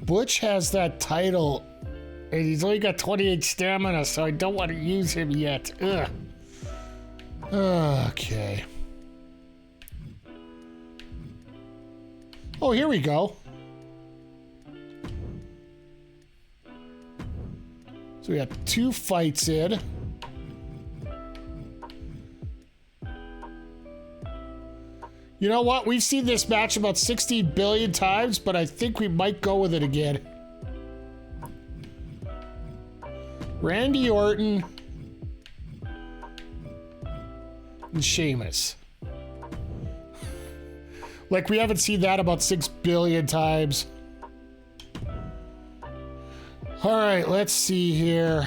Butch has that title, and he's only got 28 stamina, so I don't want to use him yet. Ugh. Okay. Oh, here we go. So we got 2 fights in. You know what? We've seen this match about 16 billion times, but I think we might go with it again. Randy Orton and Sheamus. Like, we haven't seen that about 6 billion times. All right, let's see here.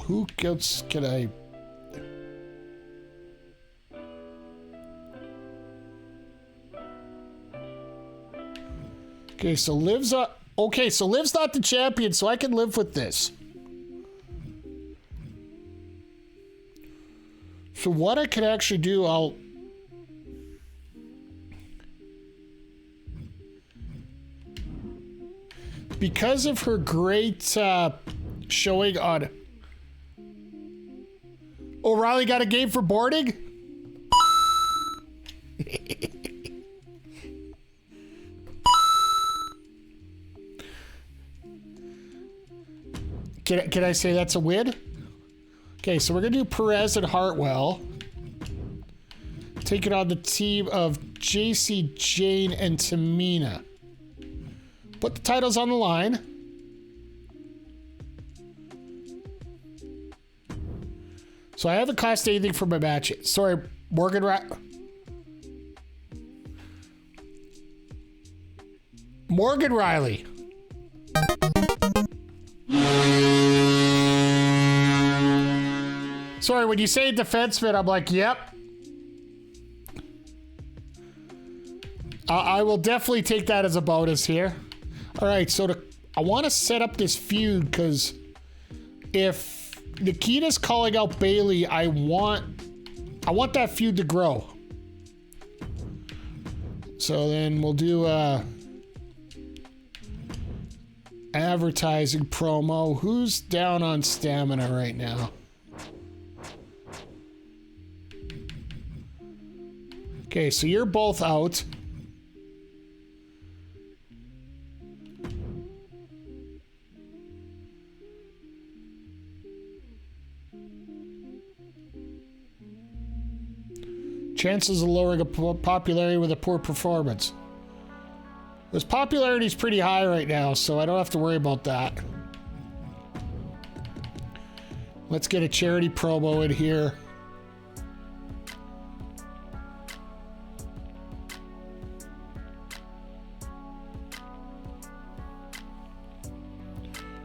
Who else can I... Okay, so Liv's up. Okay, so Liv's not the champion, so I can live with this. So what I can actually do, I'll... Because of her great showing on... O'Reilly got a game for boarding? Can I say that's a win? Okay, so we're going to do Perez and Hartwell. Taking on the team of JC Jane and Tamina. Put the titles on the line. So I haven't cost anything for my match. Sorry, Morgan Riley. Sorry, when you say defenseman, I'm like, yep. I will definitely take that as a bonus here. All right, so I want to set up this feud because if Nikita's calling out Bailey, I want that feud to grow. So then we'll do advertising promo. Who's down on stamina right now? Okay, so you're both out. Chances of lowering a popularity with a poor performance. His popularity is pretty high right now, so I don't have to worry about that. Let's get a charity promo in here.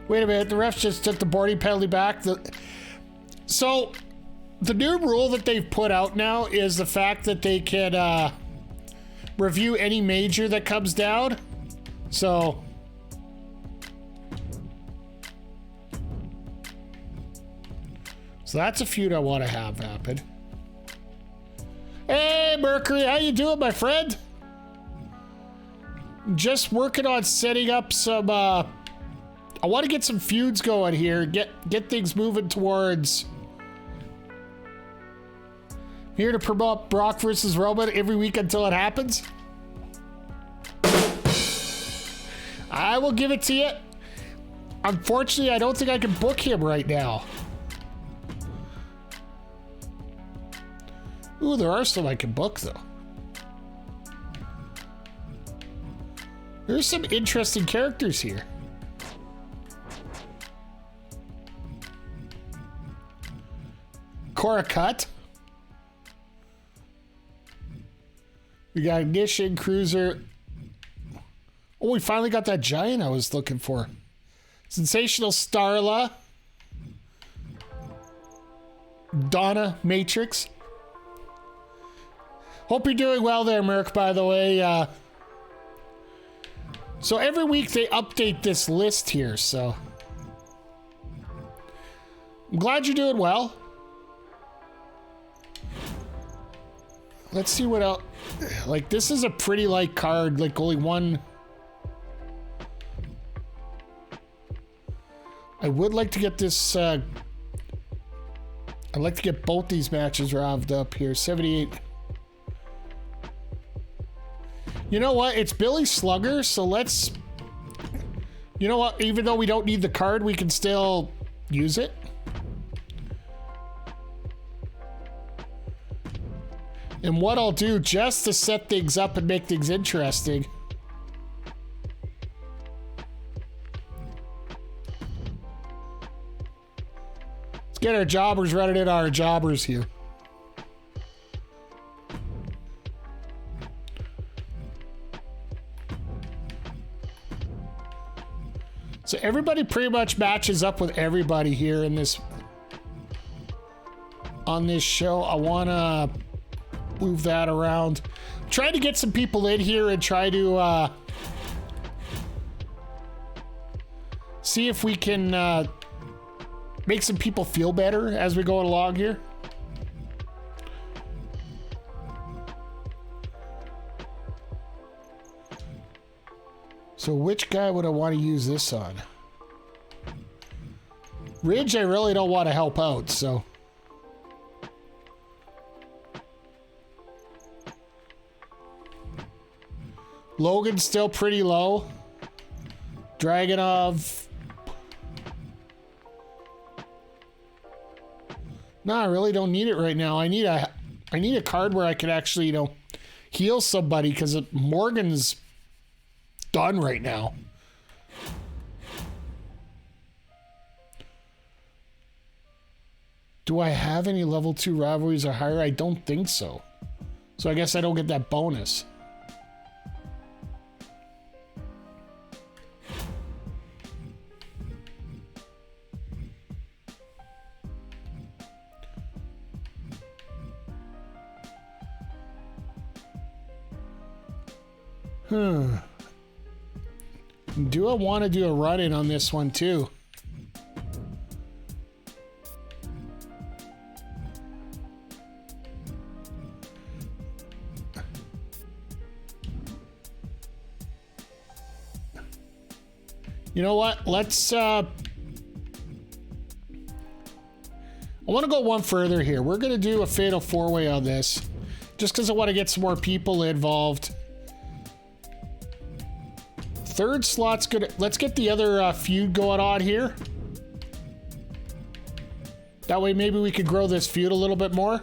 Wait a minute, the refs just took the boarding penalty back. So, the new rule that they've put out now is the fact that they can review any major that comes down. So, that's a feud I want to have happen. Hey, Mercury, how you doing, my friend? Just working on setting up some... I want to get some feuds going here. Get things moving towards... Here to promote Brock versus Roman every week until it happens. I will give it to you. Unfortunately, I don't think I can book him right now. Ooh, there are some I can book, though. There's some interesting characters here. Cora Cut. We got Ignition, Cruiser. Oh, we finally got that giant I was looking for. Sensational Starla. Donna Matrix. Hope you're doing well there, Merc, by the way. So every week they update this list here, so I'm glad you're doing well. Let's see what else. Like, this is a pretty light card, like only one. I would like to get this, I'd like to get both these matches revved up here. 78. You know what? It's Billy Slugger, so let's... You know what? Even though we don't need the card, we can still use it. And what I'll do, just to set things up and make things interesting... Let's get our jobbers running in our jobbers here. So everybody pretty much matches up with everybody here in this, on this show. I want to move that around. Try to get some people in here and try to see if we can make some people feel better as we go along here. So which guy would I want to use this on? Ridge, I really don't want to help out, so. Logan's still pretty low. Dragunov. No, I really don't need it right now. I need a card where I can actually, you know, heal somebody, because Morgan's done right now. Do I have any level 2 rivalries or higher? I don't think so. So I guess I don't get that bonus. Do I want to do a run-in on this one too? You know what? Let's I want to go one further here. We're going to do a fatal 4-way on this just because I want to get some more people involved. Third slot's good. Let's get the other feud going on here. That way maybe we could grow this feud a little bit more.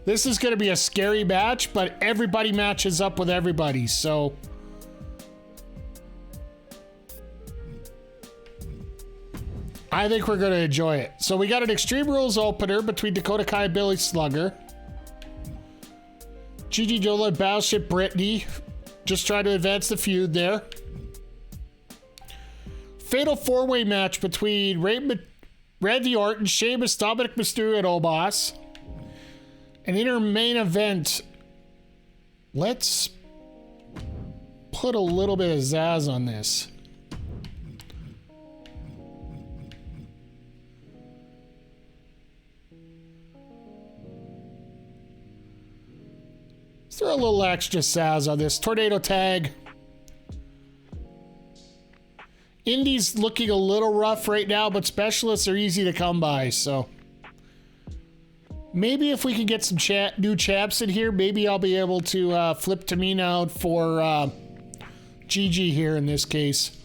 This is going to be a scary match, but everybody matches up with everybody, so... I think we're going to enjoy it. So we got an Extreme Rules opener between Dakota Kai and Billy Slugger. Gigi Dolan, Battleship Brittany. Just trying to advance the feud there. Fatal 4-way match between Randy Orton, Sheamus, Dominic Mysterio, and Omos. An inner main event. Let's put a little bit of zazz on this. Throw a little extra zazz on this. Tornado tag. Indy's looking a little rough right now, but specialists are easy to come by, so. Maybe if we can get some new champs in here, maybe I'll be able to flip Tamina out for Gigi here in this case.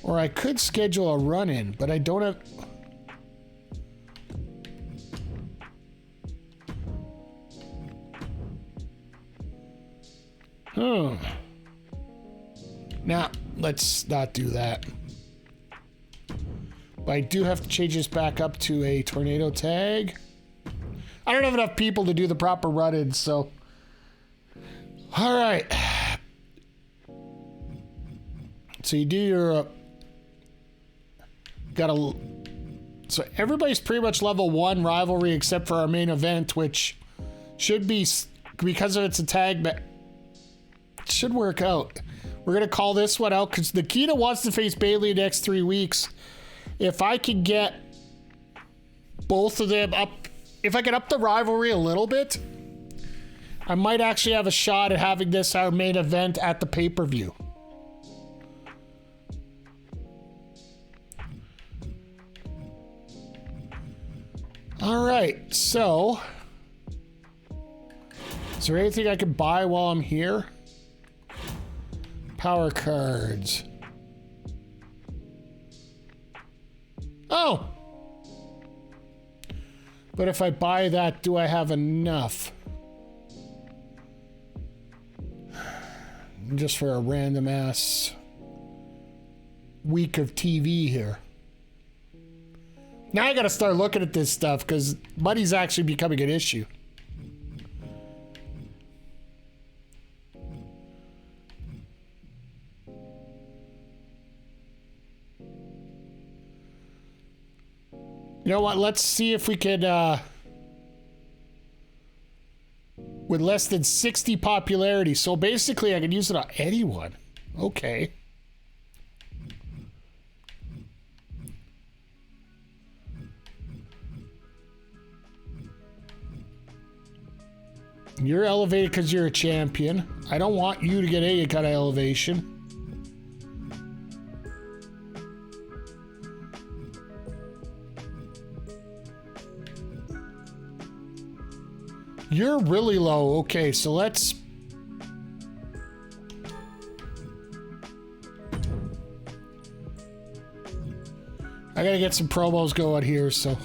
Or I could schedule a run-in, but I don't have... Nah, let's not do that. But I do have to change this back up to a tornado tag. I don't have enough people to do the proper run-ins, so... Alright. So you do your... So everybody's pretty much level 1 rivalry except for our main event, which should be... Because of it's a tag, but... It should work out. We're going to call this one out because Nikita wants to face Bayley the next 3 weeks. If I can get both of them up... If I can up the rivalry a little bit, I might actually have a shot at having this our main event at the pay-per-view. Alright, so... Is there anything I can buy while I'm here? Power cards. Oh! But if I buy that, do I have enough? Just for a random ass week of TV here. Now I gotta start looking at this stuff because money's actually becoming an issue. You know what? Let's see if we could, with less than 60 popularity. So basically, I can use it on anyone. Okay. You're elevated because you're a champion. I don't want you to get any kind of elevation. You're really low. Okay, so let's... I gotta get some promos going here, so...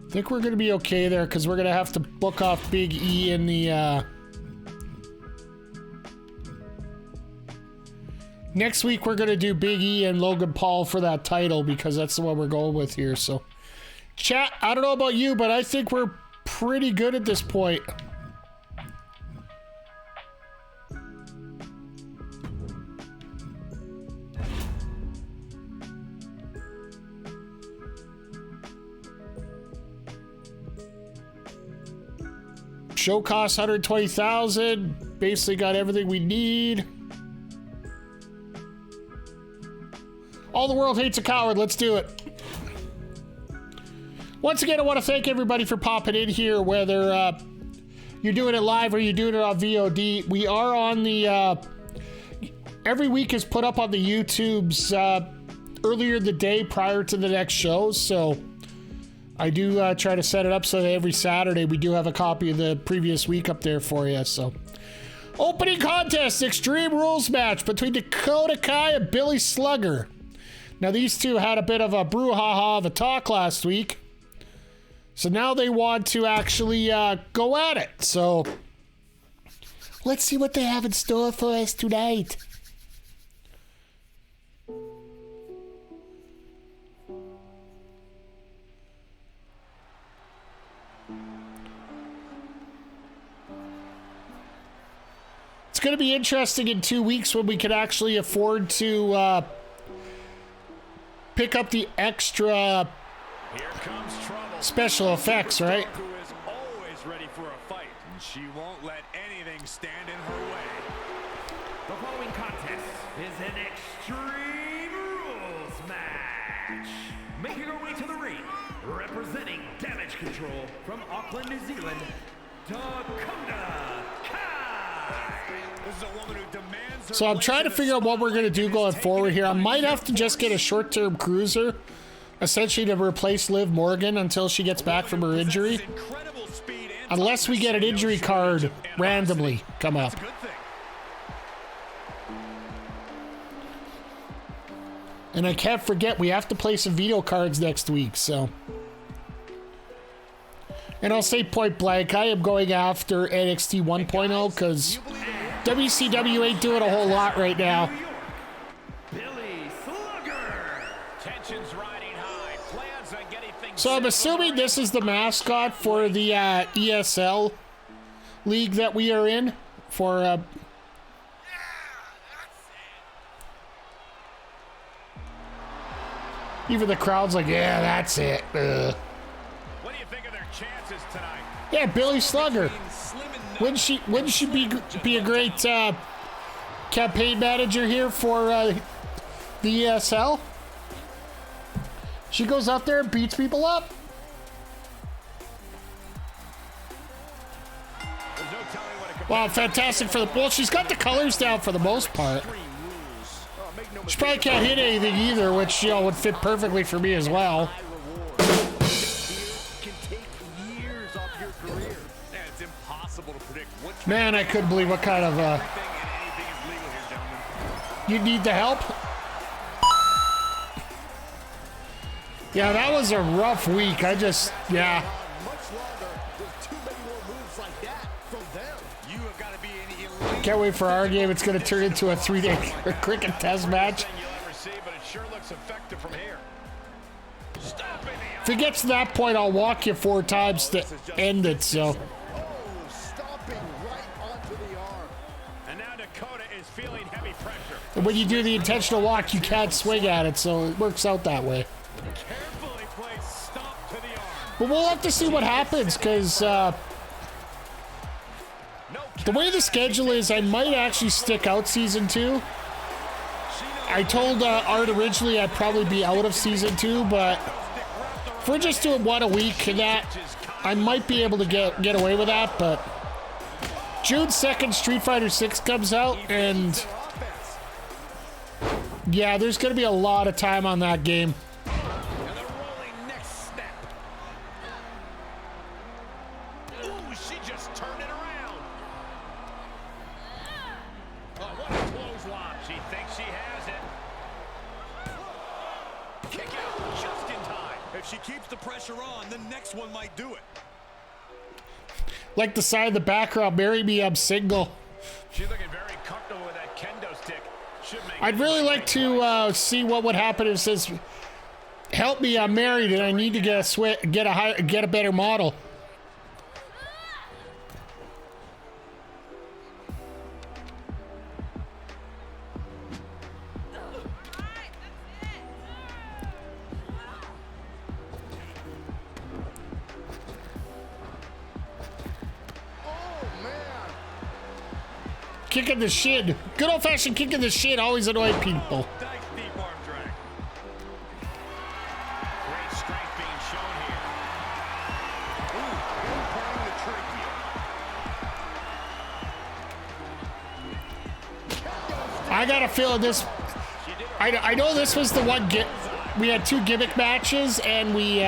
I think we're gonna be okay there, because we're gonna have to book off Big E in the, Next week, we're going to do Big E and Logan Paul for that title because that's the one we're going with here. So, chat, I don't know about you, but I think we're pretty good at this point. Show costs $120,000. Basically got everything we need. All the world hates a coward. Let's do it. Once again, I want to thank everybody for popping in here, whether you're doing it live or you're doing it on VOD. We are on the... every week is put up on the YouTubes earlier in the day prior to the next show. So I do try to set it up so that every Saturday we do have a copy of the previous week up there for you. So opening contest, Extreme Rules match between Dakota Kai and Billy Slugger. Now, these two had a bit of a brouhaha of a talk last week. So now they want to actually go at it. So let's see what they have in store for us tonight. It's going to be interesting in 2 weeks when we can actually afford to... pick up the extra special effects, right? Who is always ready for a fight, and she won't let anything stand in her way. The following contest is an Extreme Rules match. Making her way to the ring, representing Damage Control from Auckland, New Zealand, Dakota Kai. This is a woman who demands her. So I'm trying to figure out what we're going to do going forward here. I might have to just get a short-term cruiser essentially to replace Liv Morgan until she gets back from her injury. Unless we get an injury card randomly come up. And I can't forget, we have to play some veto cards next week, so. And I'll say point blank, I am going after NXT 1.0 because WCW ain't doing a whole lot right now. So I'm assuming this is the mascot for the ESL league that we are in for even the crowd's like, yeah, that's it. What do you think of their chances tonight? Yeah, Billy Slugger. Wouldn't she be a great campaign manager here for the ESL? She goes out there and beats people up. Wow, fantastic for the... Well, she's got the colors down for the most part. She probably can't hit anything either, which, you know, would fit perfectly for me as well. Man, I couldn't believe what kind of... You need the help? Yeah, that was a rough week. Yeah. Can't wait for our game. It's going to turn into a 3-day cricket test match. If it gets to that point, I'll walk you 4 times to end it, so. And when you do the intentional walk, you can't swing at it, so it works out that way. But we'll have to see what happens, because the way the schedule is, I might actually stick out Season 2. I told Art originally I'd probably be out of Season 2, but if we're just doing 1 a week, that I might be able to get away with that, but June 2nd, Street Fighter 6 comes out, and yeah, there's going to be a lot of time on that game. One might do it. Like the side of the background, marry me, I'm single. She's looking very comfortable with that kendo stick. I'd really like to see what would happen if it says, "Help me, I'm married and I need to get a better model." Kick in the shin. Good old-fashioned kick in the shin always annoy people. I got a feeling this... I know this was the one... We had 2 gimmick matches, and we...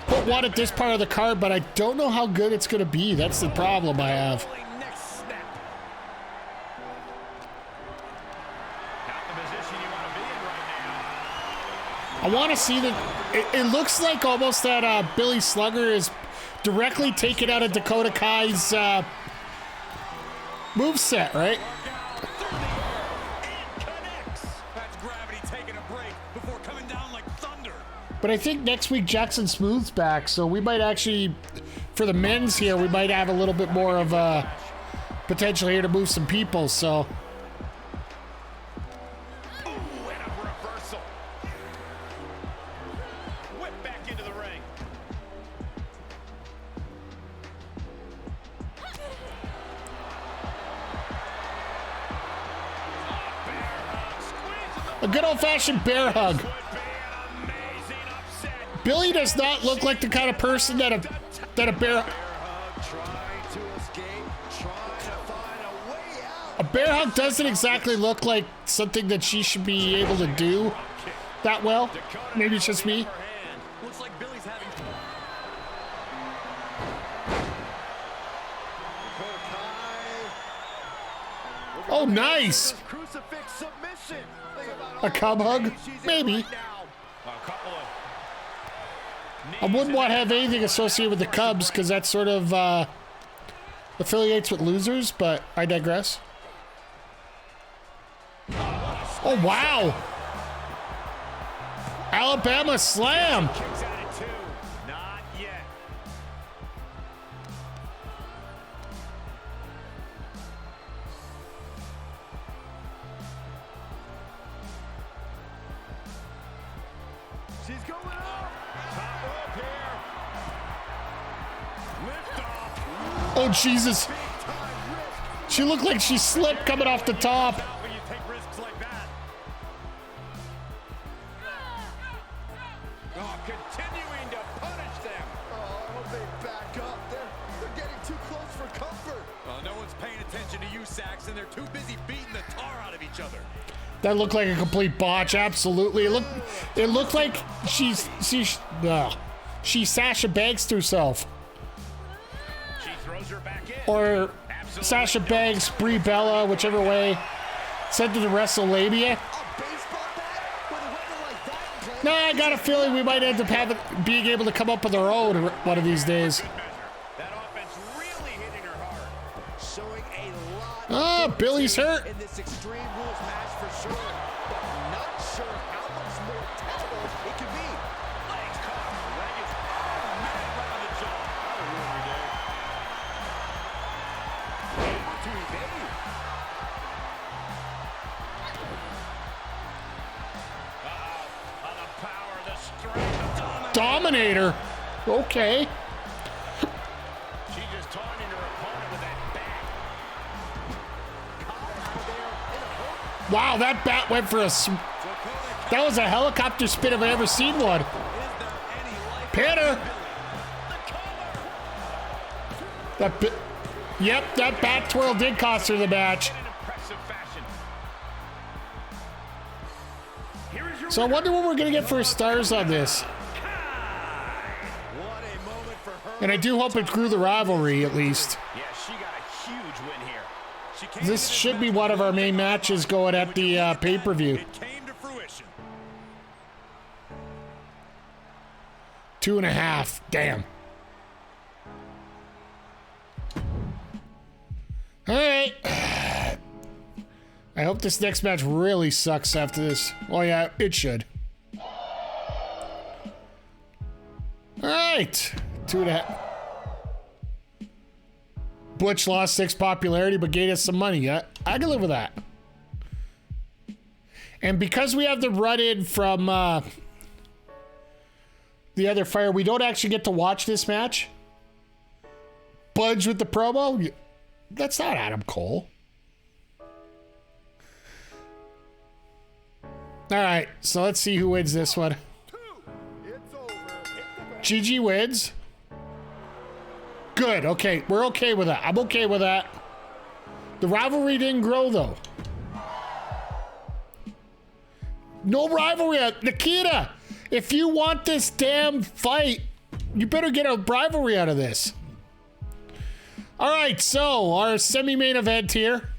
put one at this part of the card, but I don't know how good it's going to be. That's the problem I have. I want to see that. It looks like almost that Billy Slugger is directly taken out of Dakota Kai's moveset, right? But I think next week Jackson Smooth's back, so we might actually, for the men's here, we might have a little bit more of a potential here to move some people, so. Ooh, and a reversal. Whip back into the ring. A good old-fashioned bear hug. Billy does not look like the kind of person that a bear bear hug doesn't exactly look like something that she should be able to do. that well. Maybe it's just me. Looks like Billy's having. Oh, nice. Crucifix submission. A cub hug? Maybe. I wouldn't want to have anything associated with the Cubs because that sort of affiliates with losers, but I digress. Oh, wow. Alabama slam. Not yet. She's going up. Top rope here. Lift off. Oh, Jesus. She looked like she slipped coming off the top. When you take risks like that. Oh, continuing to punish them. Oh, I hope they back up. They're getting too close for comfort. Well, no one's paying attention to you, Saxon. They're too busy beating the tar out of each other. That looked like a complete botch. Absolutely. It looked like she Sasha Banks herself. She throws her back in. Or Sasha Banks, Brie Bella, whichever way. Sent to the WrestleLabia. A baseball bat with a weapon like that? No, I got a feeling we might end up being able to come up with our own one of these days. That offense really hitting her hard. Showing a lot. Ah, Billy's hurt. In this Extreme Rules match for sure, but not sure how much more tenable it could be. Legs caught. Leg is right on the jaw. To evade. The power, the strength. Dominator. Okay. She just taunting her opponent with that bat. Wow, that bat went for that was a helicopter spin if I ever seen one. Pinner. Yep, that bat twirl did cost her the match. In impressive fashion. Here is your So I wonder what we're gonna get for stars on this. What a moment for her. And I do hope it grew the rivalry at least. Yeah, she got a huge win here. She came This in should be one of our main matches going at the pay-per-view. It came to fruition. 2.5. Damn. All right. I hope this next match really sucks after this. Oh yeah, it should. All right. 2.5. Butch lost 6 popularity, but gained us some money. I can live with that. And because we have the run-in from the other fire, we don't actually get to watch this match. Budge with the promo? That's not Adam Cole. All right, so let's see who wins this one. It's over. Gigi wins. Good, okay, we're okay with that. I'm okay with that. The rivalry didn't grow, though. No rivalry. Nikita, if you want this damn fight, you better get a rivalry out of this. All right, so our semi-main event here.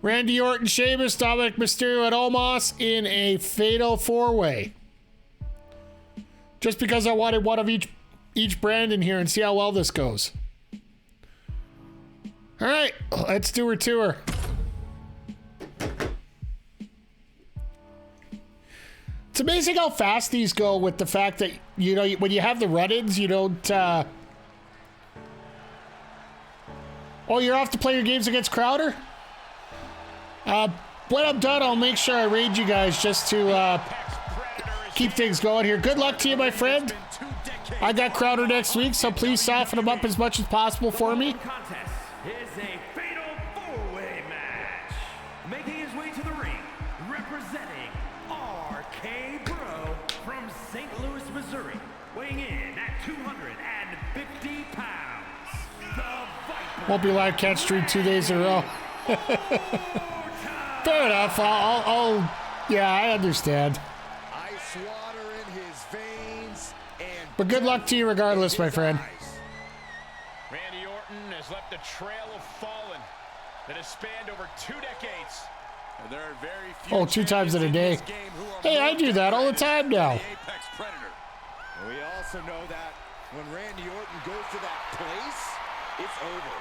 Randy Orton, Sheamus, Dominic Mysterio, and Omos in a fatal 4-way. Just because I wanted one of each brand in here and see how well this goes. All right, let's do her tour. It's amazing how fast these go with the fact that, you know, when you have the run-ins, you don't... Oh, you're off to play your games against Crowder? When I'm done, I'll make sure I raid you guys just to keep things going here. Good luck to you, my friend. I got Crowder next week, so please soften him up as much as possible for me. Contest is a fatal 4-way match. Making his way to the ring, representing RK Bro from St. Louis, Missouri, weighing in at 250 pounds. The Viper. Won't be live catch stream 2 days in a row. Fair enough. Yeah, I understand. Ice water in his veins and But good luck to you regardless, my friend. Randy Orton has left a trail of fallen that has spanned over 2 decades. And there are very few Oh, 2 times in a day. Hey, I do that all the time now. Apex Predator. We also know that when Randy Orton goes to that place, it's over.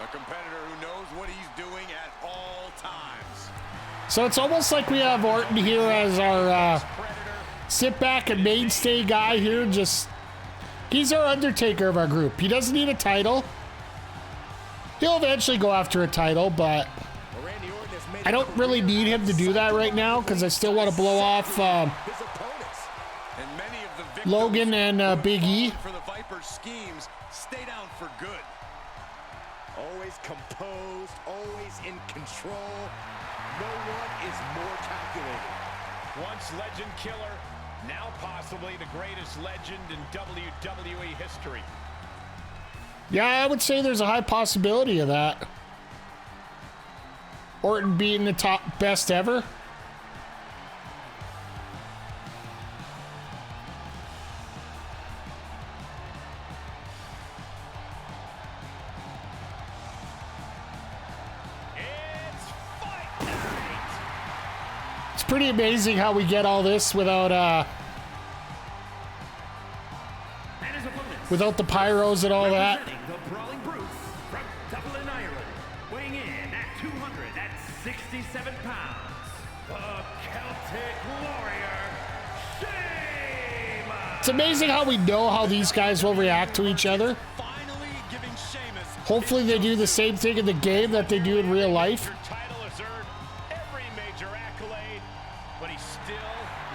A competitor who knows what he's doing at all times. So it's almost like we have Orton here as our sit back and mainstay guy here. He's our Undertaker of our group. He doesn't need a title. He'll eventually go after a title, but I don't really need him to do that right now because I still want to blow off Logan and Big E. For the Viper schemes, stay down for good. Always composed, always in control. No one is more calculated. Once legend killer, now possibly the greatest legend in WWE history. Yeah, I would say there's a high possibility of that. Orton being the top best ever. It's pretty amazing how we get all this without the pyros and all that. The Brawling Brutes from Dublin, Ireland, weighing in at 267 pounds, the Celtic Warrior, Sheamus. It's amazing how we know how these guys will react to each other. Finally giving Sheamus. Hopefully they do the same thing in the game that they do in real life. Your title has earned every major accolade, but he still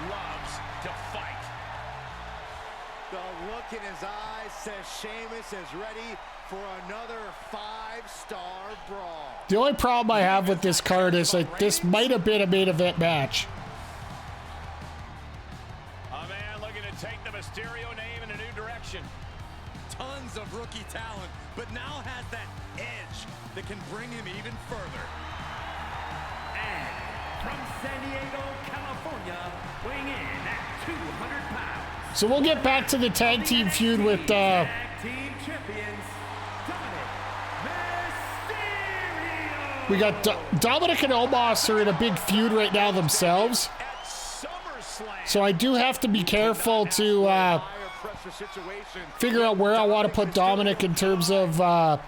loves to fight. The look in his eyes says Sheamus is ready for another 5-star brawl. The only problem I have with this card is that this might have been a main event match. A man looking to take the Mysterio name in a new direction. Tons of rookie talent, but now has that edge that can bring him even further. And from San Diego, California, weighing in at 200 pounds. So we'll get back to the tag team feud with Tag team champions, Dominic Mysterio. we got Dominic and Omos are in a big feud right now themselves. At SummerSlam. So I do have to be careful to Higher pressure situation. figure out where I want to put Dominic in terms of And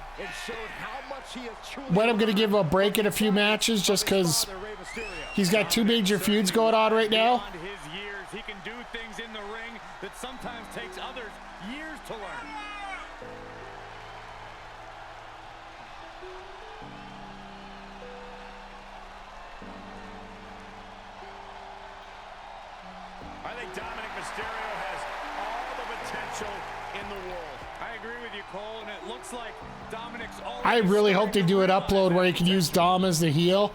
showed how much he has truly when I'm going to give him a break in a few matches just because Rey Mysterio. he's got 2 major feuds going on right now. Beyond his years, he can do things in the ring that sometimes takes others years to learn. I think Dominic Mysterio has all the potential in the world. I agree with you, Cole, and it looks like Dominic's already I really hope they do an upload where you can use Dom as the heel.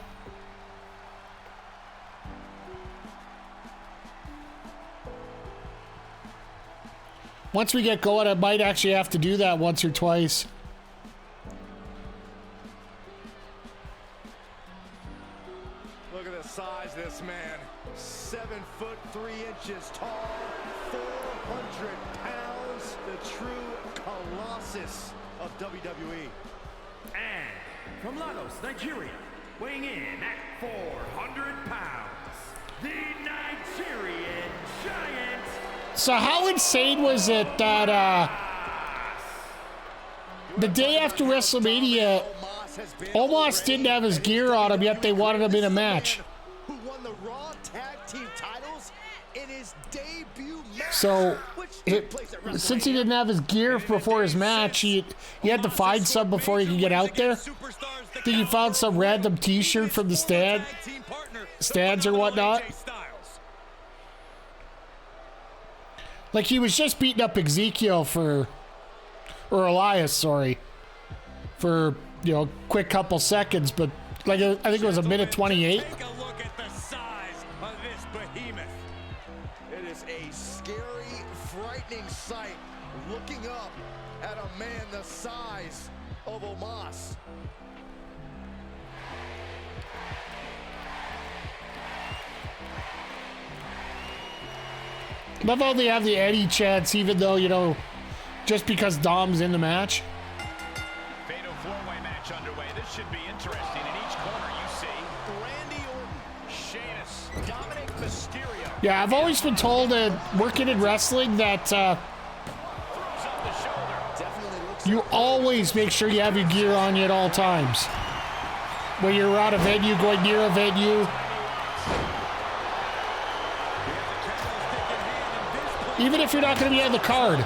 Once we get going, I might actually have to do that once or twice. Look at the size of this man. 7 foot 3 inches tall, 400 pounds, the true colossus of WWE. And from Lagos, Nigeria, weighing in at 400 pounds, the Nigerian Giant. So how insane was it that the day after WrestleMania, Omos didn't have his gear on him, yet they wanted him in a match. Who won the Raw Tag Team titles in his debut match. So, which took place at since he WrestleMania. didn't have his gear before his match, he had to find some before he could get out there. I think he found some random t-shirt from the stands or whatnot. Like he was just beating up Ezekiel or Elias, sorry, for, you know, a quick couple seconds, but like I think it was a minute 28. Take a look at the size of this behemoth. It is a scary, frightening sight looking up at a man the size of Omos. Love how they have the Eddie chance, even though, you know, just because Dom's in the match. Fatal four-way match underway. This should be interesting. In each corner you see Randy Orton, Sheamus, Dominic Mysterio. Yeah, I've always been told that working in wrestling that Throws up the shoulder. Definitely looks you always make sure you have your gear on you at all times. When you're out of venue, going near a venue. Even if you're not going to be on the card.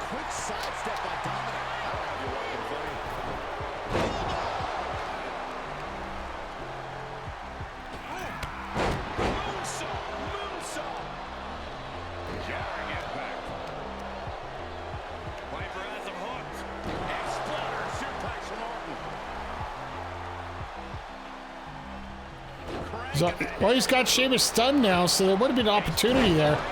quick sidestep by Dominic. That'll have you walking funny. Moonsault. Jarring impact. Piper has him hooked. Exploder suplex from Orton. So, well, he's got Sheamus stunned now, so there would have been an opportunity there. Looking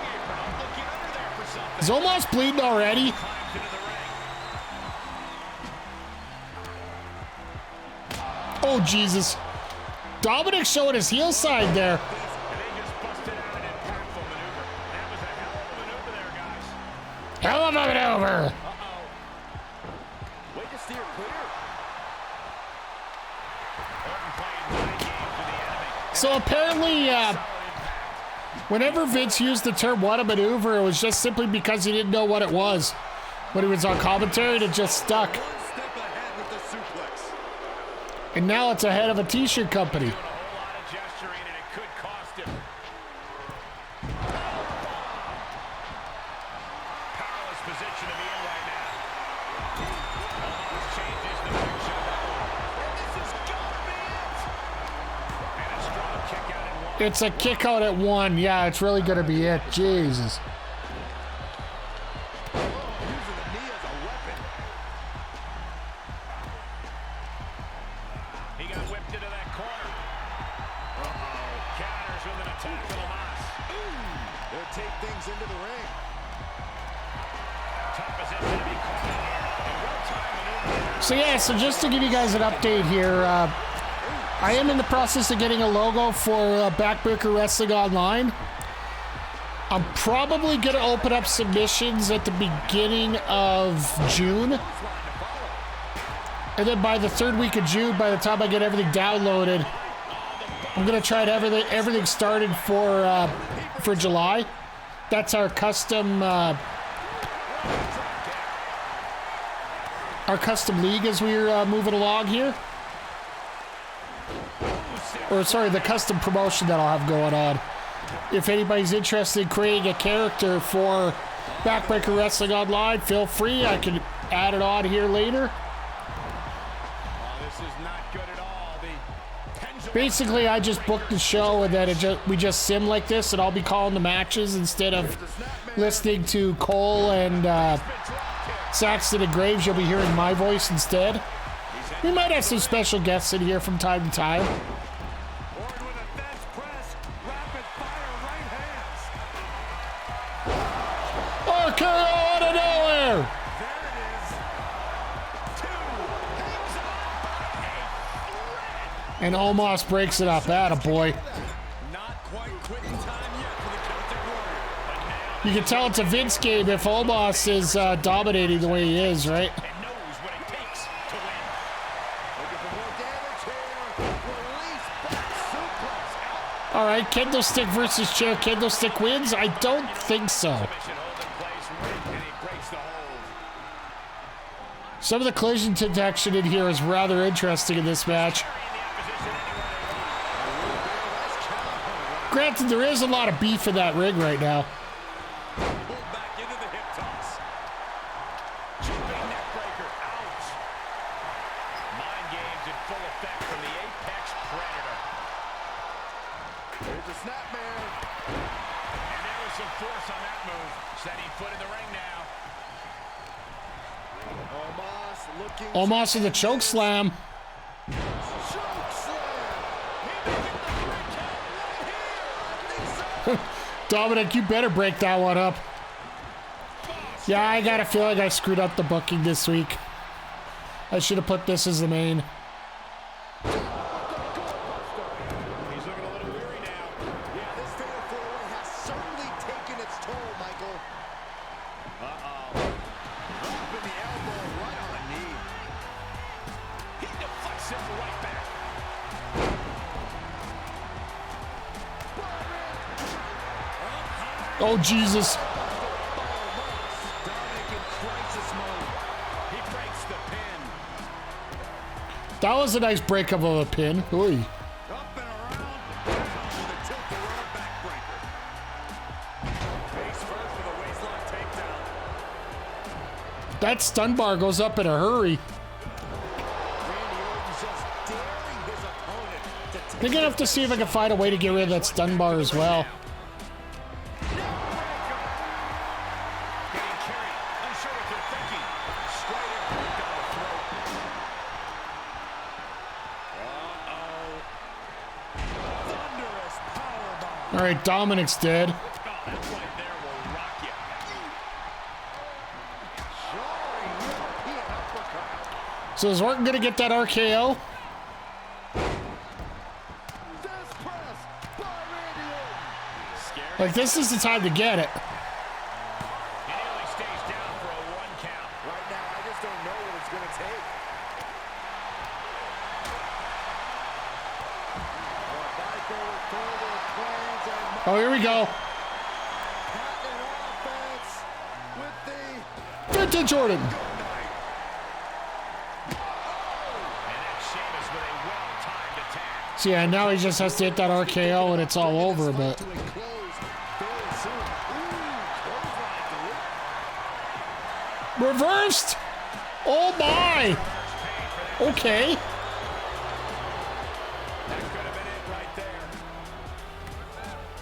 under there for something. He's almost bleeding already. Climbs into the ring. Oh, Jesus. Dominic showing his heel side there. And they just busted out an impactful maneuver. That was a hell of a maneuver there, guys. Hell of a maneuver. Way to steer clear. Orton playing mind games with the enemy. So apparently, whenever Vince used the term "what a maneuver," it was just simply because he didn't know what it was. When he was on commentary, and it just stuck. One step ahead with the suplex. And now it's ahead of a t-shirt company. Doing a whole lot of gesturing, and it could cost him. Powerless position to be in right now. Almost changes the picture. This has got to be it. And a strong kick out at one. It's a kick out at one. Yeah, it's really going to be it. Jesus. Using the knee as a weapon. He got whipped into that corner. Counters with an attack to Lamas. They'll take things into the ring. Tough position to be caught in here. And well-timed maneuver. So yeah, so just to give you guys an update here, I am in the process of getting a logo for Backbreaker Wrestling Online. I'm probably going to open up submissions at the beginning of June. And then by the third week of June, by the time I get everything downloaded, I'm going to try to have everything started for July. That's our custom league as we're moving along here. Or sorry, the custom promotion that I'll have going on. If anybody's interested in creating a character for Backbreaker Wrestling Online, feel free. I can add it on here later. Oh, this is not good at all. The pendulum. Basically, I just booked the show and then we just sim like this, and I'll be calling the matches instead of listening to Cole and Saxton and Graves. You'll be hearing my voice instead. We might have some special guests in here from time to time. Orton with a fence press. Rapid fire right hands. RKO out of nowhere! There it is. Two. Hangs on by a thread. And Omos breaks it up. Attaboy. Not quite quitting time yet for the Celtic Warrior. But now You can tell it's a Vince game if Omos is dominating the way he is, right? and knows what it takes to win. Looking for more damage here. Release back suplex out. All right, kendo stick versus chair. Kendo stick wins? I don't think so. Submission hold in place, and he breaks the hold. Some of the collision detection in here is rather interesting in this match. Granted, there is a lot of beef in that ring right now. Pulled back into the hip toss. Jumping neck breaker. Ouch. Mind games in full effect from the Apex Predator. Here's a snapmare. And there was some force on that move. Setting foot in the ring now. Omos looking. Omos with the choke slam. Choke slam. He may get the 3 count right here. I think so. Dominic, you better break that one up. Yeah, I got a feeling I screwed up the booking this week. I should have put this as the main. He's looking a little weary now. Yeah, this fatal sit right back. Oh, Jesus. Dominic in crisis mode. He breaks the pin. That was a nice breakup of a pin. Ooh. Up and around, down with a tilt-around backbreaker. Face first with a waistlock takedown. That stun bar goes up in a hurry. Randy Orton just daring his opponent to I'm gonna have to see if I can find a way to get rid of that stun bar as well. Getting carried. Unsure what they're thinking. Straight in down the throat. thunderous powerbomb. All right, Dominic's dead. Oh, that right there will rock you. Jarring European uppercut. So is Orton gonna get that RKO? Death press by Randy Orton. Scared. Like, this is the time to get it. He nearly stays down for a 1 count. Right now, I just don't know what it's going to take. Viper with further plans and Oh, here we go. patent offense with the Vintage Orton. And that's Sheamus with a well-timed attack. So yeah, now he just has to hit that RKO and it's all over, but to a close very soon. Clothesline delivered. reversed. Oh my. Okay. That could have been it right there.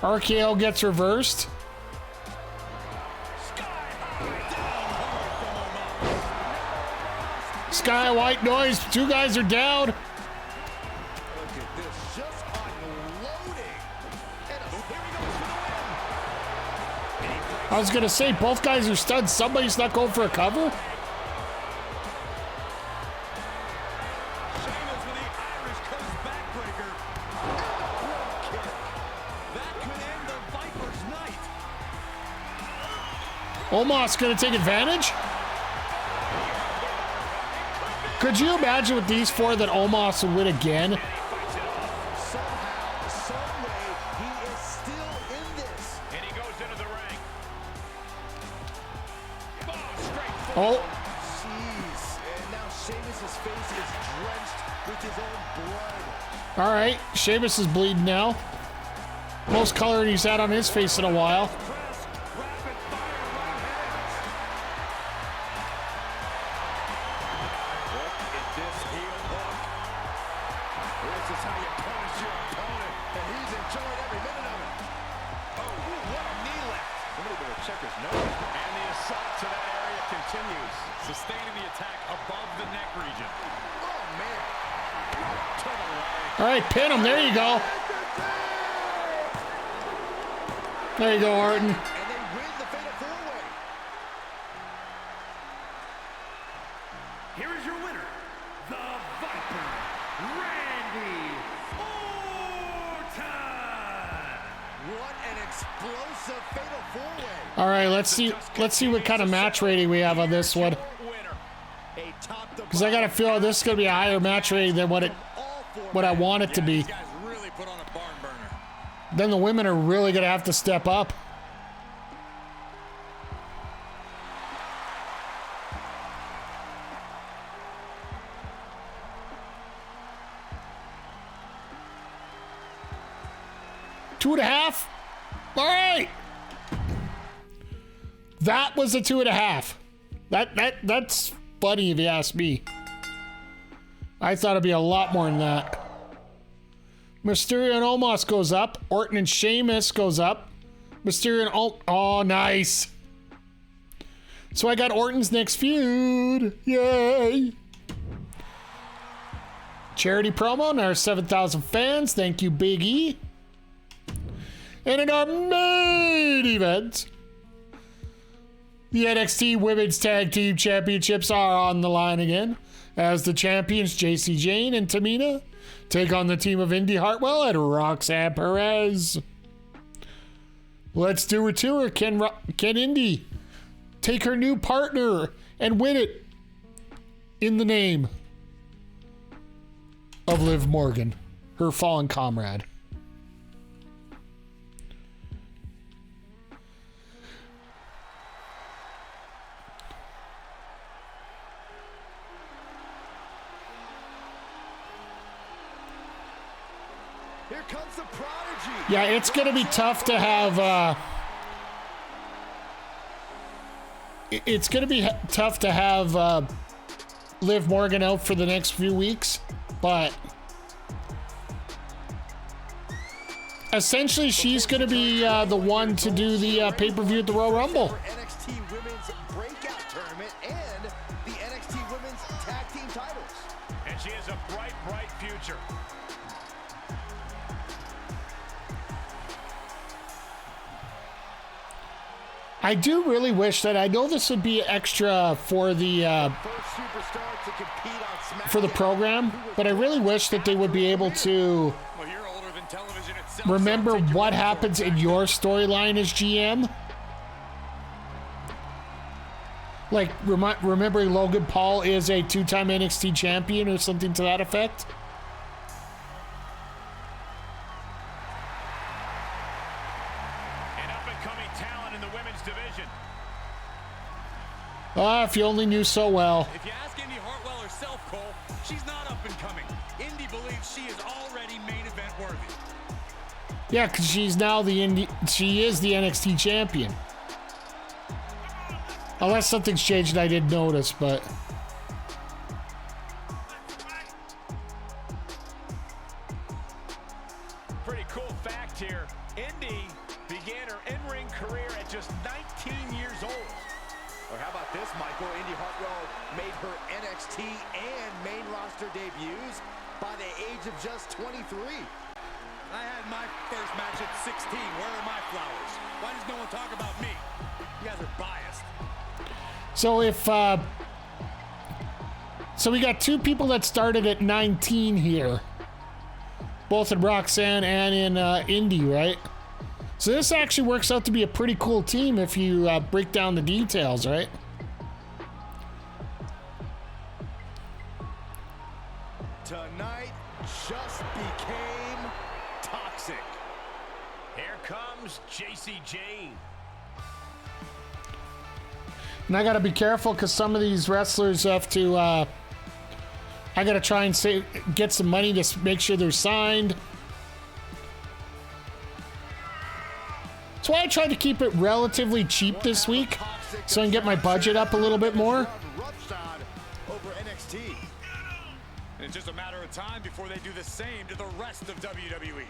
RKO gets reversed. Sky White noise. Two guys are down. Look at this, just unloading. And here he goes for the win. I was gonna say both guys are stunned. Somebody's not going for a cover. Sheamus with the Irish Coast backbreaker. And a drop kick. That could end the Viper's night. Omos gonna take advantage. Could you imagine with these four that Omos would win again? Somehow, some way, he is still in this. And he goes into the ring. Oh, straight forward. Oh, Jeez. And now Sheamus' face is drenched with his own blood. all right. Sheamus is bleeding now. Most color he's had on his face in a while. Press, rapid fire right hands. Look at this heel hook. This is how you punish your opponent, and he's enjoying every minute of it. Oh, what a knee lift. Somebody better check his nose. And the assault to that area continues, sustaining the attack above the neck region. Oh, man. To the leg. All right, pin him. There you go. There you go, Orton. And they win the fatal four-way. Here is your winner, the Viper, Randy Orton. What an explosive fatal four-way. All right, let's see what kind of match rating we have on this one. Winner. A top to Because I got a feeling this is going to be a higher match rating than what I want it to be. These guys really put on a barn burner. Then the women are really going to have to step up. Two and a half. All right. That was a 2.5. That's funny if you ask me. I thought it'd be a lot more than that. Mysterio and Omos goes up. Orton and Sheamus goes up. Mysterio and oh, nice. So I got Orton's next feud. Yay. Charity promo and our 7,000 fans. Thank you, Big E. And in our main event, the NXT Women's Tag Team Championships are on the line again as the champions JC Jane and Tamina take on the team of Indy Hartwell and Roxanne Perez. Let's do it to her. Can Indy take her new partner and win it in the name of Liv Morgan, her fallen comrade. Here comes the prodigy. Yeah, it's going to be tough to have... it's going to be tough to have Liv Morgan out for the next few weeks, but essentially she's going to be the one to do the pay-per-view at the Royal Rumble. NXT Women's Breakout Tournament and the NXT Women's Tag Team titles. And she has a bright, bright future. I do really wish that, I know this would be extra for the First superstar to compete on SmackDown. for the program, but I really wish that they would be able to Well, you're older than television itself. remember so take your what word for it. happens in your storyline as GM. Like, remembering Logan Paul is a 2-time NXT champion or something to that effect. An up-and-coming talent in the women's division. Ah, if you only knew so well. If you ask Indy Hartwell herself, Cole, she's not up and coming. Indy believes she is already main event worthy. Yeah, because she's now she is the NXT champion. Unless something's changed and I didn't notice, but... Pretty cool fact here. Indy began her in-ring career at just 19 years old. Or how about this, Michael? Indy Hartwell made her NXT and main roster debuts by the age of just 23. I had my first match at 16. Where are my flowers? Why does no one talk about me? You guys are biased. So if... so we got two people that started at 19 here. Both in Roxanne and in Indy, right? So this actually works out to be a pretty cool team if you break down the details, right? Tonight just became toxic. Here comes JC Jane. And I gotta be careful because some of these wrestlers have to, I gotta try and get some money to make sure they're signed. That's why I tried to keep it relatively cheap this week, so I can get my budget up a little bit more. Roughshod over NXT. And it's just a matter of time before they do the same to the rest of WWE.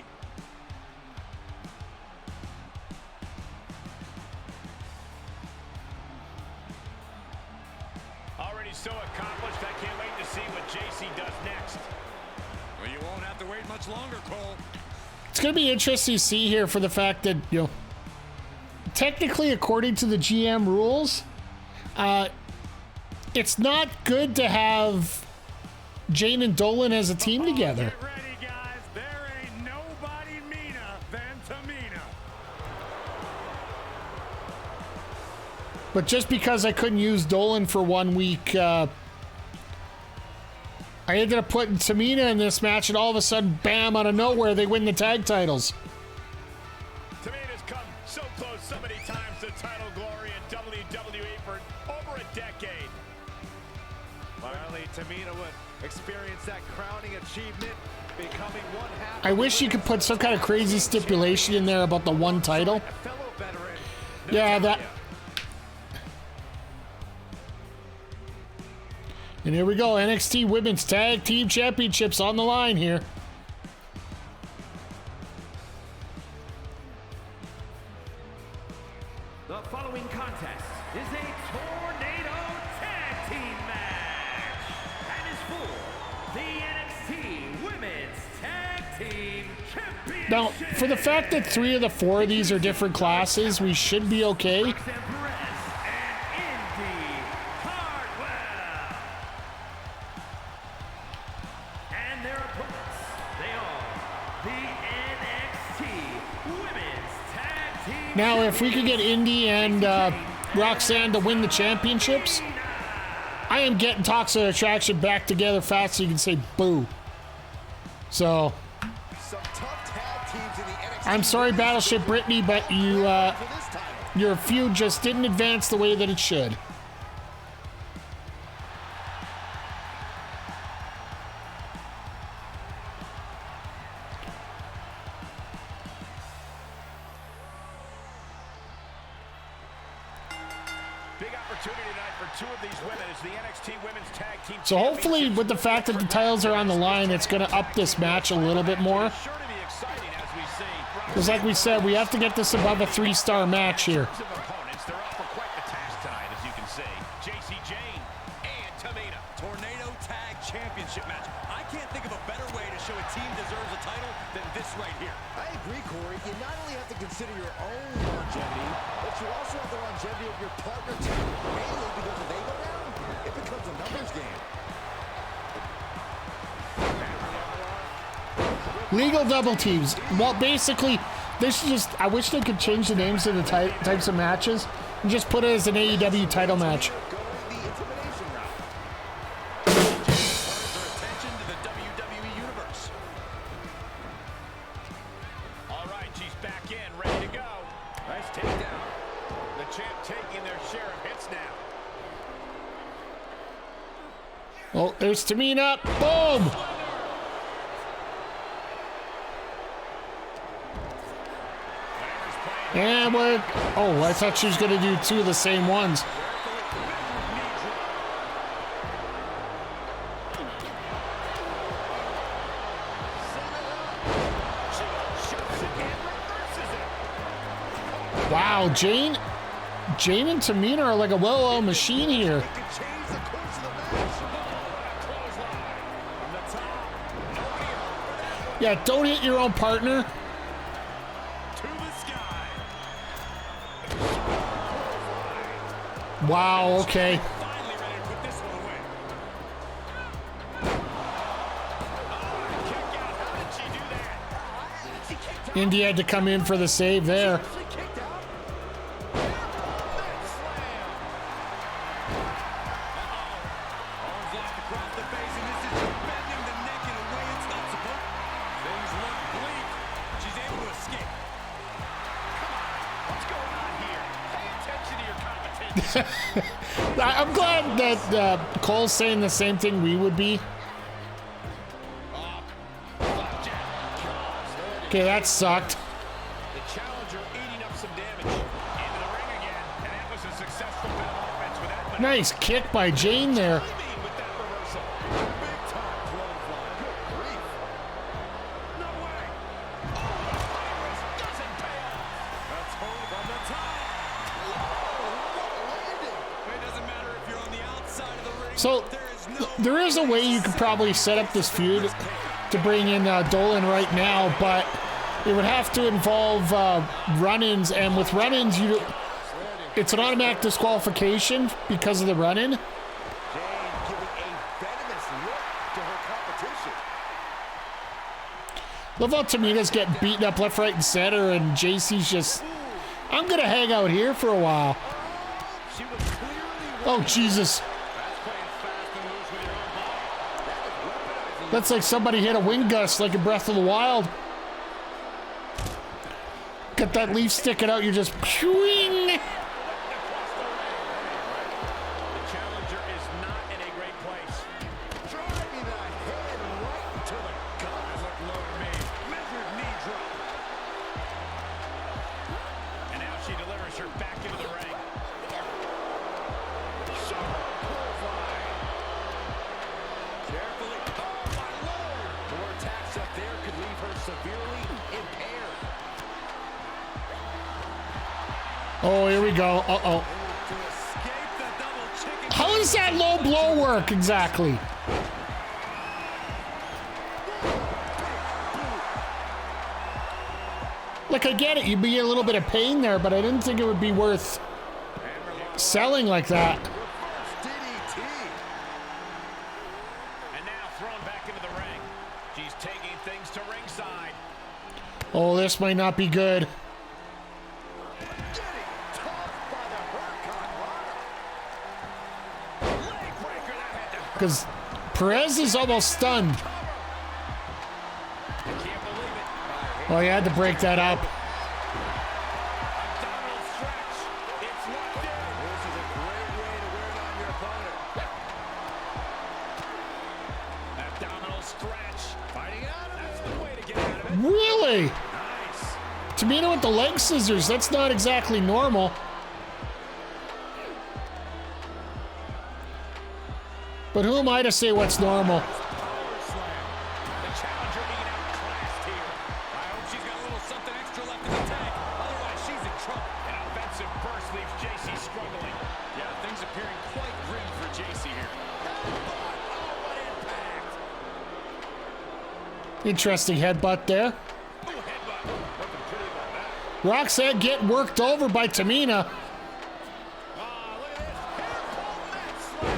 Already so accomplished, I can't wait to see what JC does next. Well, you won't have to wait much longer, Cole. It's gonna be interesting to see here for the fact that, you know, technically according to the GM rules, it's not good to have Jane and Dolan as a team together. Get ready, guys. There ain't nobody meaner than Tamina. But just because I couldn't use Dolan for 1 week, I ended up putting Tamina in this match, and all of a sudden, bam, out of nowhere, they win the tag titles. Tamina's come so close so many times to title glory in WWE for over a decade. Finally, Tamina would experience that crowning achievement, becoming one half. I wish you could put some kind of crazy stipulation in there about the one title. A fellow veteran. Yeah, that... And here we go, NXT Women's Tag Team Championships on the line here. The following contest is a tornado tag team match and is for the NXT Women's Tag Team Championship. Now, for the fact that 3 of the 4 of these are different classes, we should be okay. Roxanne Perez and Indy Hartwell. And their opponents, they are the NXT Women's Tag Team. Now, if we could get Indy and Roxanne to win the championships, I am getting Toxic Attraction back together fast so you can say boo. So, Some tough tag teams in the NXT. I'm sorry, Battleship Brittany, but for this title. your feud just didn't advance the way that it should. Big opportunity tonight for two of these women as the NXT Women's Tag Team So hopefully, with the fact that the titles are on the line, it's going to up this match a little bit more. Sure to be exciting as we see. Because like we said, we have to get this above a 3-star match here. Of opponents, they're up for quite the task tonight, as you can see. JC Jane and Tamina. Tornado Tag Championship match. I can't think of a better way to show a team deserves a title than this right here. I agree, Corey. You not only have to consider your own longevity, but you also have the longevity of your partner too. Mainly because if they go down, it becomes a numbers game. Legal double teams. Well, basically, they should just... I wish they could change the names of the types of matches and just put it as an AEW title match. Going the intimidation route. Turns their attention to the WWE Universe. All right, she's back in, ready to go. Nice takedown. The champ taking their share of hits now. Oh, there's Tamina. Boom! And we're... Oh, I thought she was going to do two of the same ones. Wow, Jane and Tamina are like a well-oiled machine here. It could change the course of the match. Yeah, don't hit your own partner. To the sky. Wow, okay. Finally ready to put this one away. Kick out. How did she do that? She kicked out. Indy had to come in for the save there. She kicked out. Arms locked across the face, and this is just bending the neck in a way it's not supposed. Things look bleak. She's able to escape. What's going on here? Pay attention to your competition. I'm glad that Cole's saying the same thing we would be. Okay, that sucked. The challenger eating up some damage. Into the ring again, and that was a successful bit of offense with that. Nice kick by Jane there. Timing with that reversal. Big time clothesline. Good grief. No way. Oh, the virus doesn't pay off. That's home from the top. Landing. It doesn't matter if you're on the outside of the ring. So, there is a way you could probably set up this feud to bring in Dolan right now, but it would have to involve run-ins, and with run-ins, it's an automatic disqualification because of the run-in. Jane giving a venomous look to her competition. Love how Tamina's getting beaten up left, right, and center, and JC's just, I'm gonna hang out here for a while. She was clearly Oh, Jesus. That's playing fast and loose with your own body. That's like somebody hit a wind gust like in Breath of the Wild. Got that leaf sticking out, you're just pshwing. The challenger is not in a great place. driving the head right to the gut. Look low to me. Measured knee drop. And now she delivers her back into the ring. Carefully. Oh, my Lord. More attacks up there could leave her severely impaired. Oh, here we go. Uh-oh. To escape the double chicken. How does that low blow work exactly? Like, I get it, you'd be a little bit of pain there, but I didn't think it would be worth selling like that. Reverse DDT. And now thrown back into the ring. She's taking things to ringside. Oh, this might not be good. Getting tossed by the Hurricane Rana. Leg breaker, that had to Because Perez is almost stunned. Oh, you had to break that up. Abdominal stretch. It's locked in. This is a great way to wear down your opponent. Abdominal stretch. Fighting out of it. That's the way to get out of it. Really? Nice. Tamina with the leg scissors. That's not exactly normal. But who am I to say what's normal? Power slam. The challenger being outclassed here. I hope she's got a little something extra left in the tank. Otherwise, she's in trouble. An offensive burst leaves JC struggling. Yeah, things appearing quite grim for JC here. Oh, what impact. Interesting headbutt there. Oh, headbutt. Looking pretty about that. Roxanne getting worked over by Tamina. Ah, look at this. Careful mat slam.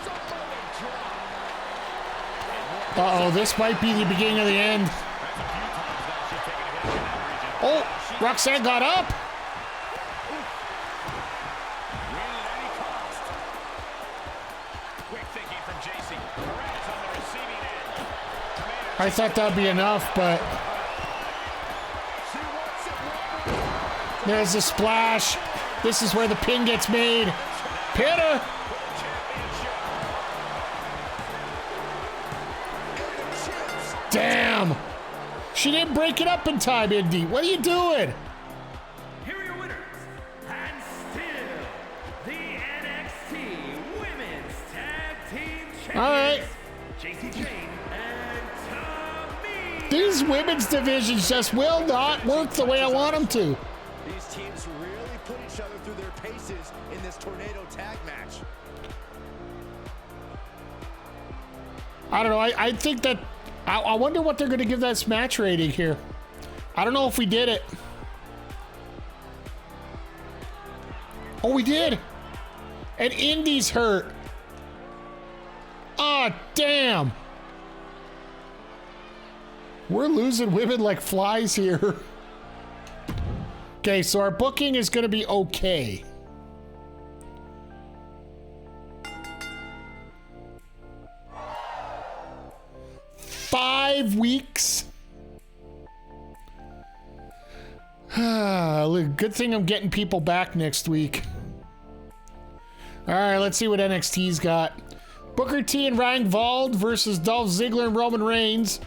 Somebody drop. Uh-oh, this might be the beginning of the end. That's a few times now she's taken a hit in that region. Oh, Roxanne got up. Win at any cost. Quick thinking from JC. Perez on the receiving end. Tamina. I thought that'd be enough, but She wants it, Robert. there's a splash. This is where the pin gets made. Pin her. Damn. She didn't break it up in time, Indy. What are you doing? Here are your winners, and still the NXT Women's Tag Team Champions, All right. JC Jane and Tamina. These women's divisions just will not work the way I want them to. These teams really put each other through their paces in this tornado tag match. I don't know. I think that I wonder what they're going to give that match rating here. I don't know if we did it. Oh, we did. And Indy's hurt. Ah, damn. We're losing women like flies here. Okay, so our booking is going to be okay. Five weeks. Good thing I'm getting people back next week. All right, let's see what NXT's got. Booker T and Ryan Vald versus Dolph Ziggler and Roman Reigns.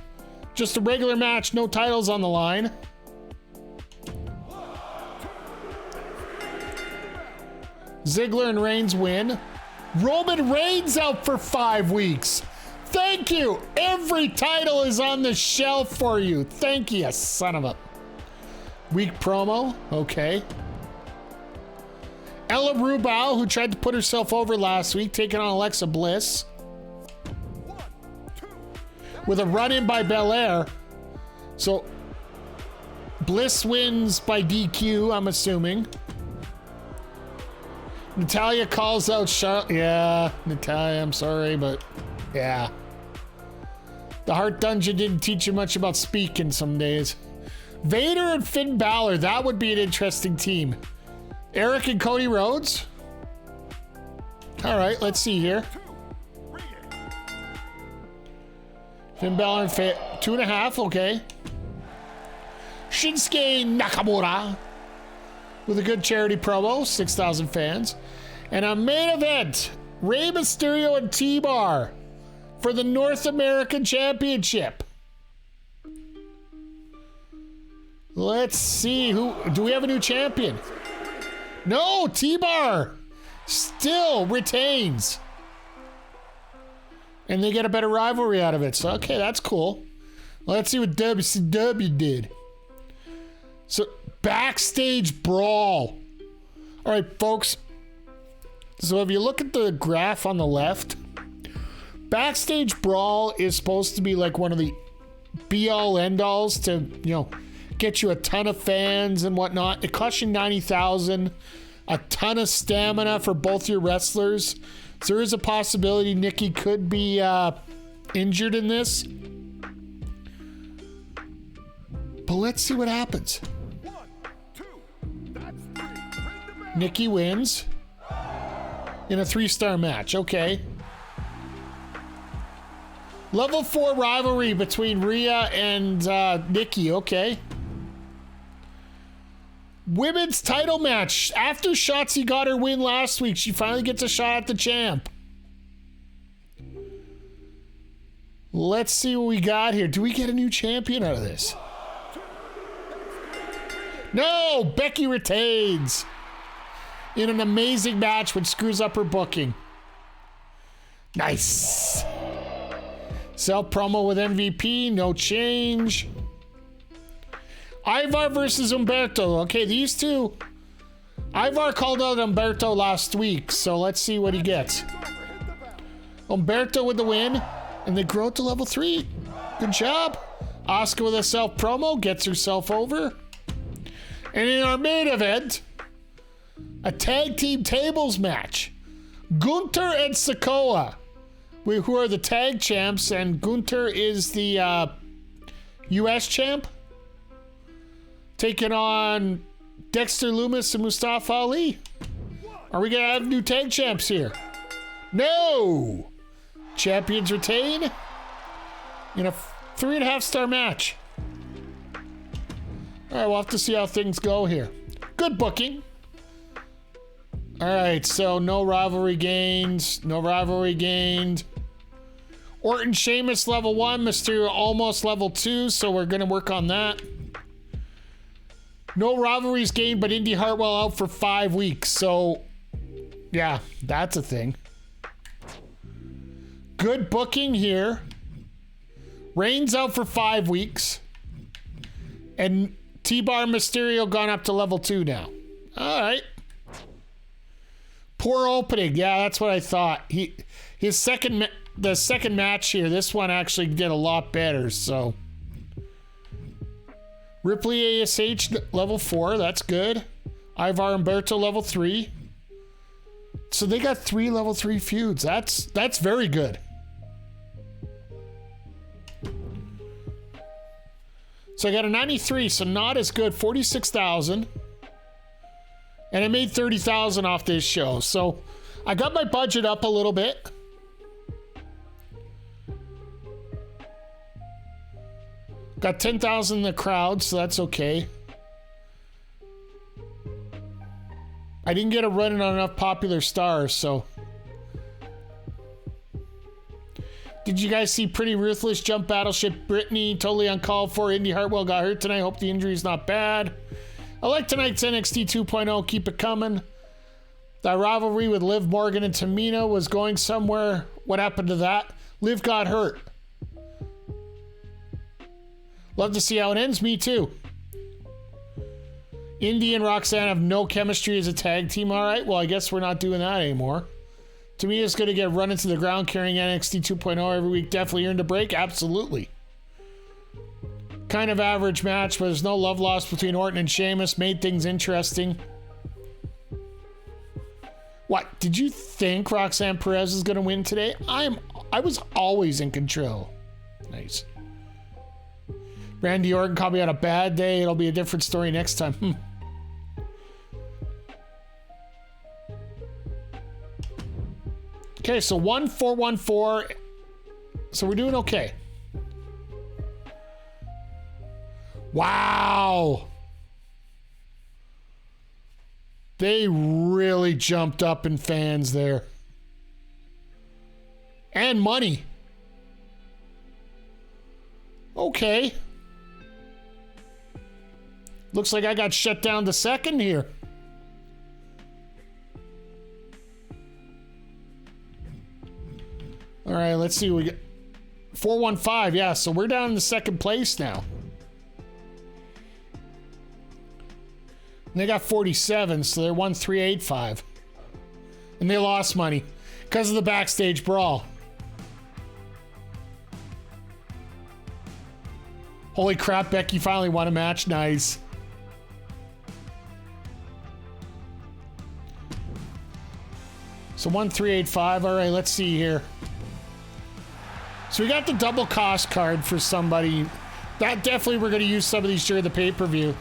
Just a regular match, no titles on the line. Ziggler and Reigns win. Roman Reigns out for 5 weeks. Thank you. Every title is on the shelf for you. Thank you, son of a... Weak promo. Okay. Ella Rubal, who tried to put herself over last week, taking on Alexa Bliss. With a run-in by Belair. So, Bliss wins by DQ, I'm assuming. Natalya calls out Charlotte. Yeah, Natalya, I'm sorry, but yeah. The Heart Dungeon didn't teach you much about speaking some days. Vader and Finn Balor, that would be an interesting team. Eric and Cody Rhodes. All right, let's see here. Finn Balor and 2.5, okay. Shinsuke Nakamura with a good charity promo, 6,000 fans. And a main event, Rey Mysterio and T-Bar for the North American Championship. Let's see, do we have a new champion? No, T-Bar still retains. And they get a better rivalry out of it. So, okay, that's cool. Let's see what WCW did. So, backstage brawl. All right, folks. So, if you look at the graph on the left, backstage brawl is supposed to be like one of the be-all, end-alls to, get you a ton of fans and whatnot. It costs you $90,000, a ton of stamina for both your wrestlers. So there is a possibility Nikki could be injured in this. But let's see what happens. Nikki wins in a 3-star match. Okay. Level 4 rivalry between Rhea and Nikki. Okay. Women's title match. After Shotzi got her win last week, she finally gets a shot at the champ. Let's see what we got here. Do we get a new champion out of this? No! Becky retains in an amazing match which screws up her booking. Nice. Self promo with MVP. No change. Ivar versus Umberto. Okay, these two. Ivar called out Umberto last week, so let's see what he gets. Umberto with the win. And they grow to level 3. Good job. Asuka with a self promo. Gets herself over. And in our main event, a tag team tables match. Gunther and Sikoa, who are the tag champs. And Gunther is the US champ. Taking on Dexter Lumis and Mustafa Ali. Are we going to have new tag champs here? No! Champions retain in a 3.5-star match. All right, we'll have to see how things go here. Good booking. All right, so no rivalry gains. No rivalry gained. Orton, Sheamus level 1. Mysterio almost level 2, so we're going to work on that. No rivalries gained, but Indy Hartwell out for 5 weeks. So, yeah, that's a thing. Good booking here. Reigns out for 5 weeks. And T-Bar Mysterio gone up to level 2 now. All right. Poor opening. Yeah, that's what I thought. The second match here, this one actually did a lot better, so. Ripley ASH level 4, that's good. Ivar Umberto level 3. So they got 3 level 3 feuds. That's very good. So I got a 93, so not as good. 46,000. And I made 30,000 off this show. So I got my budget up a little bit. Got 10,000 in the crowd, so that's okay. I didn't get a run in on enough popular stars, so. Did you guys see Pretty Ruthless jump Battleship Brittany? Totally uncalled for. Indy Hartwell got hurt tonight. Hope the injury's not bad. I like tonight's NXT 2.0. Keep it coming. That rivalry with Liv Morgan and Tamina was going somewhere. What happened to that? Liv got hurt. Love to see how it ends. Me too. Indy and Roxanne have no chemistry as a tag team. All right, well, I guess we're not doing that anymore. Tamina's going to get run into the ground carrying NXT 2.0 every week. Definitely earned a break. Absolutely. Kind of average match, but there's no love lost between Orton and Sheamus. Made things interesting. What? Did you think Roxanne Perez is going to win today? I was always in control. Nice. Randy Orton caught me on a bad day. It'll be a different story next time. Okay, so 1414. So we're doing okay. Wow. They really jumped up in fans there. And money. Okay. Looks like I got shut down to second here. All right, let's see what we got. 415, yeah, so we're down in the second place now. And they got 47, so they're 1385. And they lost money because of the backstage brawl. Holy crap, Becky finally won a match. Nice. So 1385. All right, let's see here. So we got the double cost card for somebody. That definitely we're going to use some of these during the pay-per-view.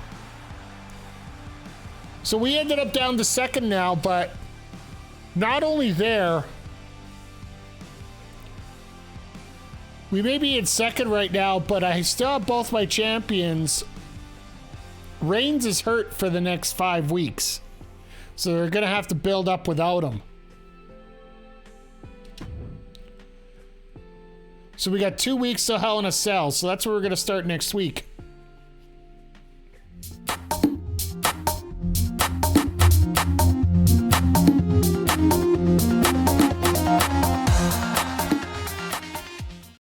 So we ended up down to second now, but not only there, We may be in second right now, but I still have both my champions. Reigns is hurt for the next 5 weeks. So they're going to have to build up without him. So we got 2 weeks till Hell in a Cell. So that's where we're going to start next week.